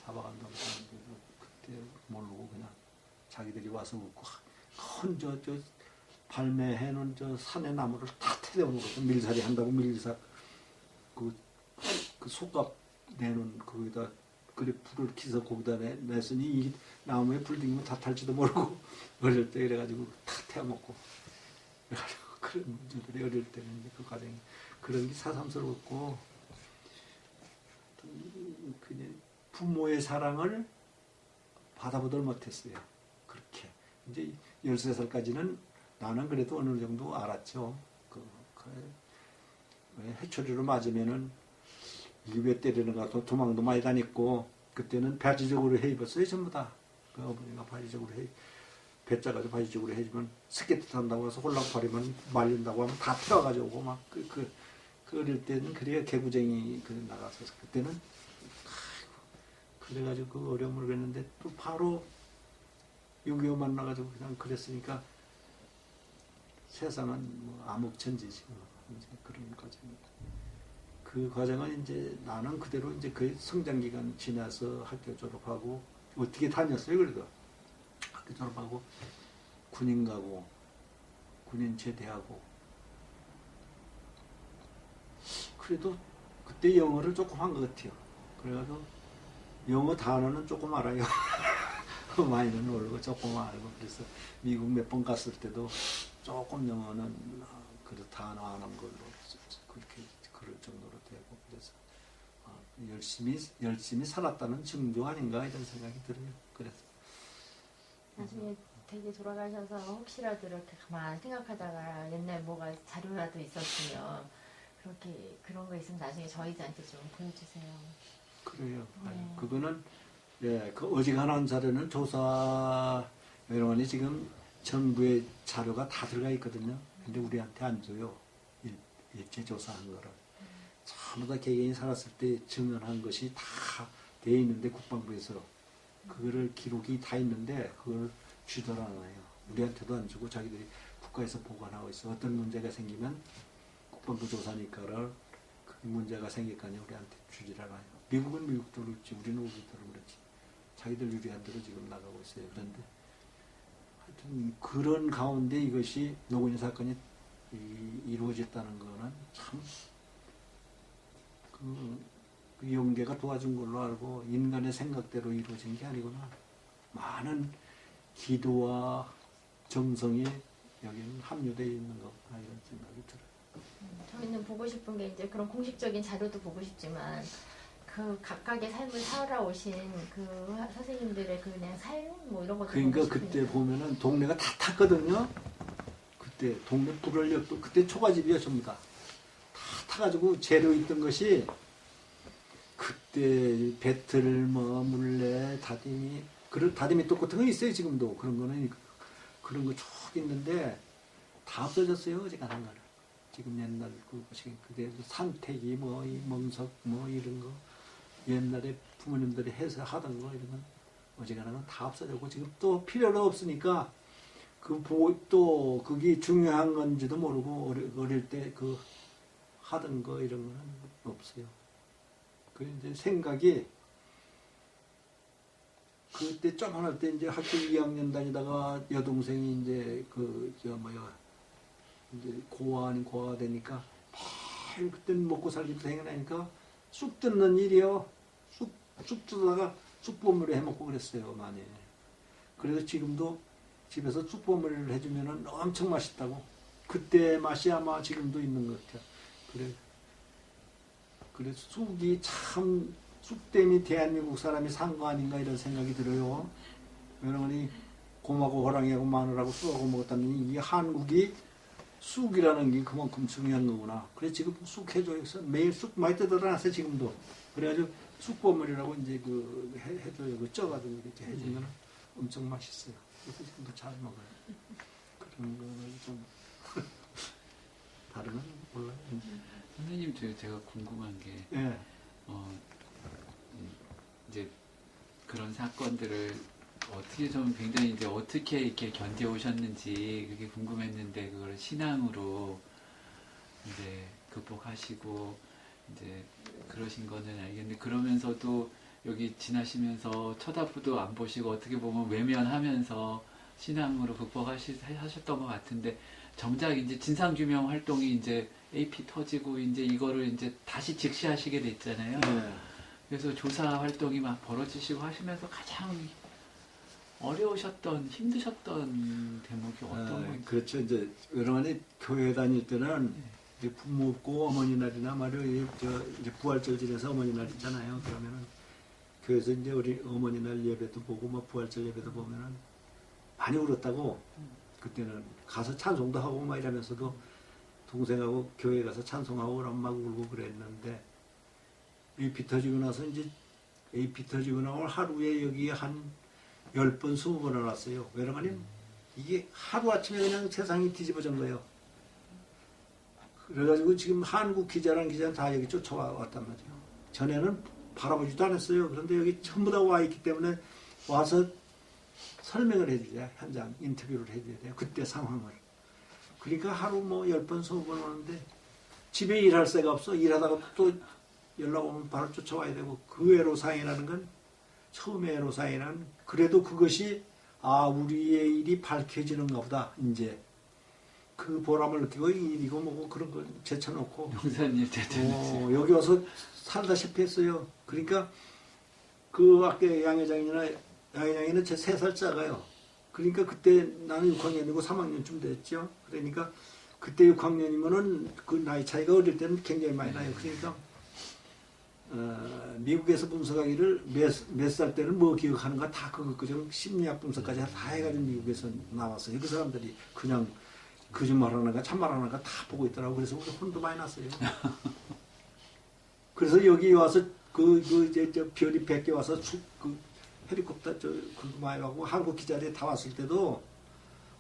A: 잡아간다고 하는데 그때 모르고 그냥 자기들이 와서 웃고 큰 저 발매해놓은 저 산의 나무를 다 태워놓은 거죠. 밀살이 한다고 밀리삭 그 속값 내놓은 거기다 그래 불을 켜서 거기다 냈으니 이 나무에 불 들면 다 탈지도 모르고 어릴 때 이래가지고 다 태워먹고 그래가지고 그런 문제들이 어릴 때는 이제 그 과정이 그런 게 새삼스럽고 그냥 부모의 사랑을 받아보들 못했어요. 그렇게 이제 13살까지는 나는 그래도 어느 정도 알았죠. 해초리로 맞으면은 이게 왜 때리는가 또 도망도 많이 다녔고 그때는 바지적으로 해 입었어요. 전부 다. 그 어머니가 바지적으로 해 배 짜가지고 바지적으로 해주면 스케이트 탄다고 해서 홀랑 버리면 말린다고 하면 다 태워가지고 오고 막 그 어릴 때는 그래야 개구쟁이 나가서 그때는 아이고, 그래가지고 그 어려움을 그랬는데 또 바로 6.25 만나가지고 그냥 그랬으니까 세상은 뭐 암흑천지지 뭐 이제 그런 과정입니다. 그 과정은 이제 나는 그대로 이제 그 성장 기간 지나서 학교 졸업하고 어떻게 다녔어요 그래도 학교 졸업하고 군인 가고 군인 제대하고 그래도 그때 영어를 조금 한 것 같아요. 그래가지고 영어 단어는 조금 알아요. 많이는 모르고 조금 알고 그래서 미국 몇 번 갔을 때도 조금 영어는 그래도 단어 아는 걸로 그렇게 그럴 정도로 되고 그래서 열심히 살았다는 증조 아닌가 이런 생각이 들어요. 그래서
B: 나중에 되게 돌아가셔서 혹시라도 이렇게 가만히 생각하다가 옛날 뭐가 자료라도 있었으면 그렇게 그런 거 있으면 나중에 저희들한테 좀 보여주세요.
A: 그래요.
B: 네.
A: 그거는 예, 그 어지간한 자료는 조사 여러분이 지금 정부의 자료가 다 들어가 있거든요. 근데 우리한테 안 줘요. 일제 조사한 거를. 전부 다 개개인이 살았을 때 증언한 것이 다 돼 있는데 국방부에서 그거를 기록이 다 있는데 그걸 주더라 않아요. 우리한테도 안 주고 자기들이 국가에서 보관하고 있어. 어떤 문제가 생기면 국방부 조사니까를 그 문제가 생길까니 우리한테 주질 않아요. 미국은 미국대로 그렇지 우리는 우리대로 그렇지. 자기들 유리한 대로 지금 나가고 있어요. 그런데 하여튼 그런 가운데 이것이 노건희 사건이 이루어졌다는 거는 참 그 영계가 도와준 걸로 알고 인간의 생각대로 이루어진 게 아니구나. 많은 기도와 정성이 여기는 함유되어 있는 거구나 이런 생각이 들어요.
B: 저희는 보고 싶은 게 이제 그런 공식적인 자료도 보고 싶지만 그 각각의 삶을 살아오신 그 선생님들의 그냥 삶 뭐 이런 것도
A: 그러니까
B: 보고
A: 그때
B: 싶으니까.
A: 보면은 동네가 다 탔거든요. 그때 동네 불월역도 그때 초가집이야 전부 다. 다 타가지고 재료 있던 것이 그때 배틀 뭐 물레 다듬이 그런 다듬이 똑같은 거 있어요 지금도 그런 거는 그런 거 쭉 있는데 다 없어졌어요 어지간한 거는. 지금 옛날 그것이 그때 산태기 뭐 이 멍석 뭐 이런 거 옛날에 부모님들이 해서 하던 거 이런 건 어지간한 건 다 없어졌고 지금 또 필요가 없으니까 또 그게 중요한 건지도 모르고 어릴 때 그 하던 거 이런 거는 없어요. 그 이제 생각이 그때 조만할 때 이제 학교 2학년 다니다가 여동생이 이제 이제 고아 아닌 고아가 되니까 매일 그때는 먹고 살기도 생각나니까 쑥 뜯는 일이요. 쑥 뜯다가 쑥버무리 해먹고 그랬어요 많이. 그래서 지금도 집에서 쑥버무리를 해주면은 엄청 맛있다고. 그때 맛이 아마 지금도 있는 것 같아요. 그래서 쑥이 참 쑥 때문에 대한민국 사람이 산 거 아닌가 이런 생각이 들어요. 왜냐면 곰하고 호랑이하고 마늘하고 쑥하고 먹었다면 이 한국이 쑥이라는 게 그만큼 중요한 거구나. 그래 지금 쑥 해줘요. 매일 쑥 많이 뜯어놨어요 지금도. 그래가지고 쑥버무리라고 이제 해줘요. 쪄가지고 이렇게 해주면 엄청 맛있어요. 그래서 지금도 잘 먹어요. 그런 거는 좀 다른 건 몰라요.
C: 선생님 제가 궁금한 게
A: 예.
C: 이제 그런 사건들을 어떻게 좀 굉장히 이제 어떻게 이렇게 견뎌오셨는지 그게 궁금했는데 그걸 신앙으로 이제 극복하시고 이제 그러신 거는 알겠는데 그러면서도 여기 지나시면서 쳐다보도 안 보시고 어떻게 보면 외면하면서 신앙으로 극복하셨던 것 같은데 정작 이제 진상규명 활동이 이제 AP 터지고 이제 이거를 이제 다시 직시하시게 됐잖아요.
A: 네.
C: 그래서 조사 활동이 막 벌어지시고 하시면서 가장 어려우셨던, 힘드셨던 대목이 어떤 건지.
A: 그렇죠. 이제 여러분이 교회 다닐 때는 이제 부모 없고 어머니 날이나 말이요, 이제 부활절 지내서 어머니 날 있잖아요. 그러면은 교회에서 이제 우리 어머니 날 예배도 보고 뭐 부활절 예배도 보면은 많이 울었다고. 그때는 가서 찬송도 하고 막 이러면서도 동생하고 교회 가서 찬송하고 그러면 막 울고 그랬는데 AP 터지고 나서 이제 AP 터지고 나면 하루에 여기 한 10번, 20번을 왔어요. 왜냐면 이게 하루아침에 그냥 세상이 뒤집어진 거예요. 그래가지고 지금 한국 기자랑 기자는 다 여기 쫓아왔단 말이에요. 전에는 바라보지도 않았어요. 그런데 여기 전부 다 와 있기 때문에 와서 설명을 해줘야 현장 인터뷰를 해줘야 돼요. 그때 상황을. 그러니까 하루 뭐 10번, 20번 오는데 집에 일할 새가 없어. 일하다가 또 연락 오면 바로 쫓아와야 되고 그 애로사항이라는 건 처음에 애로사항이란 그래도 그것이 우리의 일이 밝혀지는가 보다. 이제 그 보람을 느끼고 일이고 뭐고 그런 거 제쳐놓고
C: 용사님 대단하세요.
A: 여기 와서 살다시피 했어요. 그러니까 그 아까 양회장이는 제 3살 작아요. 그러니까 그때 나는 6학년이고 3학년쯤 됐죠. 그러니까 그때 6학년이면은 그 나이 차이가 어릴 때는 굉장히 많이 나요. 그러니까 미국에서 분석하기를 몇 살 때는 뭐 기억하는가 다 그거 심리학 분석까지 다 해가지고 미국에서 나왔어요. 그 사람들이 그냥 거짓말 하는가 참말 하는가 다 보고 있더라고. 그래서 우리 혼도 많이 났어요. 그래서 여기 와서 저 별이 100개 와서 헬리콥터 그거 많이 하고 한국 기자들이 다 왔을 때도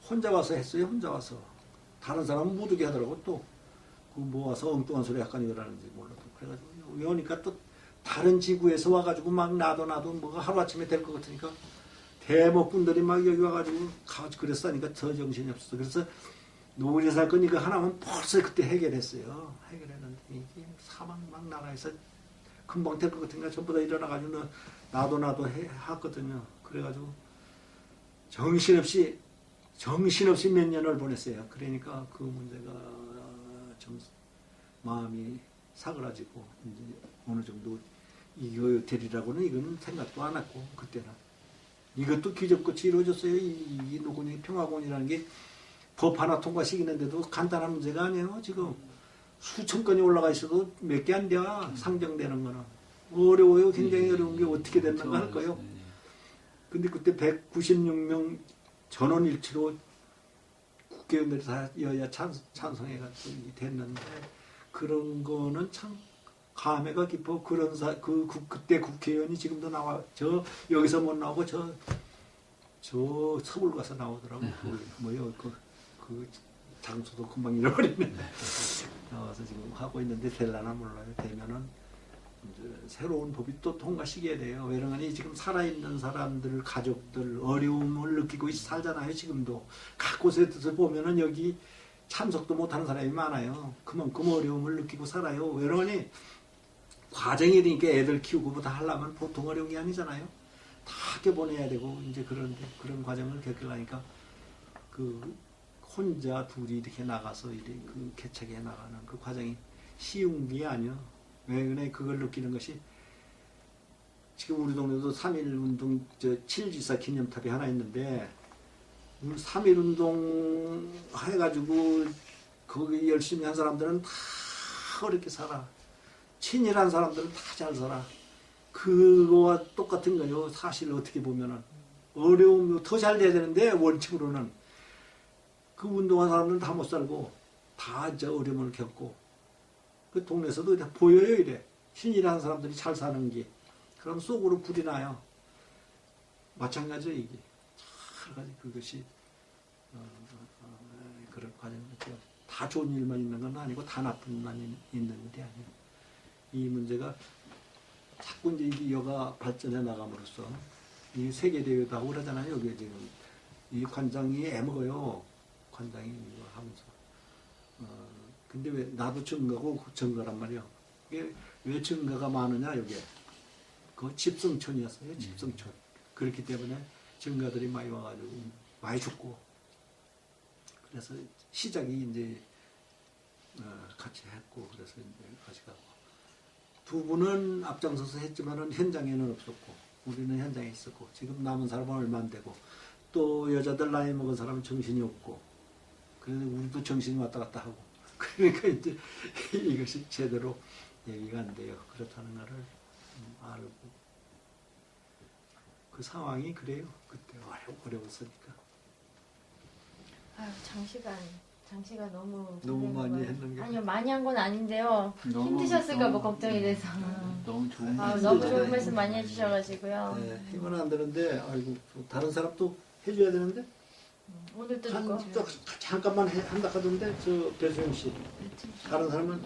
A: 혼자 와서 했어요. 혼자 와서. 다른 사람은 못 오게 하더라고. 또 그 모아서 엉뚱한 소리 약간 이러는지 몰라도. 그래가지고 여기 오니까 또 다른 지구에서 와가지고 막 나도 뭐가 하루아침에 될 것 같으니까 대목분들이 막 여기 와가지고 그랬으니까 더 정신이 없었어. 그래서 노구리 사건 이거 하나면 벌써 그때 해결했어요. 해결했는데 이게 사망 막 나라에서 금방 될 것 같으니까 전부 다 일어나가지고 나도 하거든요. 그래가지고 정신없이 몇 년을 보냈어요. 그러니까 그 문제가 좀 마음이 사그라지고 이제 어느 정도 이거 되리라고는 이거는 생각도 안 했고 그때는 이것도 기적같이 이루어졌어요. 이 노건의 평화공원이라는 게 법 하나 통과시키는데도 간단한 문제가 아니에요. 지금 수천 건이 올라가 있어도 몇 개 안 돼. 상정되는 거는 어려워요. 굉장히 어려운 게 어떻게 됐는가 할 거예요. 근데 그때 196명 전원일치로 국회의원들이 다 여야 찬성해가지고 됐는데 그런 거는 참 감회가 깊어. 그때 국회의원이 지금도 나와. 여기서 못 나오고 저 서울 가서 나오더라고. 뭐요 그 장소도 금방 잃어버리네. 나와서 지금 하고 있는데 될라나 몰라요. 되면은 이제 새로운 법이 또 통과시켜야 돼요. 왜냐하면 지금 살아있는 사람들, 가족들 어려움을 느끼고 살잖아요. 지금도 각 곳에서 보면은 여기 참석도 못하는 사람이 많아요. 그만큼 어려움을 느끼고 살아요. 왜냐하면 과정이 되니까 애들 키우고 뭐 다 하려면 보통 어려운 게 아니잖아요. 다 학교 보내야 되고 이제 그런 과정을 겪으려니까 혼자 둘이 이렇게 나가서 그 개척해 나가는 그 과정이 쉬운 게 아니야. 왜 그걸 느끼는 것이 지금 우리 동네도 3.1운동 7.24 기념탑이 하나 있는데 3.1운동 해가지고 거기 열심히 한 사람들은 다 어렵게 살아. 친일한 사람들은 다 잘 살아. 그거와 똑같은 거요. 사실 어떻게 보면은 어려움 더 잘 돼야 되는데 원칙으로는 그 운동한 사람들은 다 못 살고 다 이제 어려움을 겪고 그 동네에서도 보여요. 이래 신이라는 사람들이 잘 사는 게 그럼 속으로 불이 나요. 마찬가지로 이게 여러 가지 그것이 그런 과정이죠. 다 좋은 일만 있는 건 아니고 다 나쁜 일만 있는 일이 아니에요. 이 문제가 자꾸 이제 이 여가 발전해 나감으로써 이 세계 대회도 하고 그러잖아요. 여기 지금 이 관장이 애먹어요. 관장이 이거 하면서. 근데 왜 나도 증가고 증가란 말이야. 이게 왜 증가가 많으냐 여기에. 그 집성촌이었어요. 집성촌. 그렇기 때문에 증가들이 많이 와가지고 많이 죽고. 그래서 시작이 이제 같이 했고 그래서 이제 같이 가고. 두 분은 앞장서서 했지만은 현장에는 없었고 우리는 현장에 있었고 지금 남은 사람은 얼마 안 되고 또 여자들 나이 먹은 사람은 정신이 없고 그래서 우리도 정신이 왔다 갔다 하고 그러니까 이제 이것이 제대로 얘기가 안 돼요. 그렇다는 거를 알고 그 상황이 그래요. 그때 어려웠으니까.
B: 아유, 장시간 너무
A: 너무 많이
B: 고생을-
A: 했는데.
B: 아니요, 많이 한 건 아닌데요.
C: 너무-
B: 힘드셨을까 봐
C: 너무-
B: 걱정이 돼서.
C: 너무 좋은
B: 아,
C: 말씀.
B: 너무
A: 네.
B: 좋은 말씀 많이 해주셔가지고요.
A: 네, 힘은 안 되는데 아이고 다른 사람도 해줘야 되는데
B: 오늘 또 누가?
A: 잠깐만 한다 하던데 저 배수영 씨 다른 사람은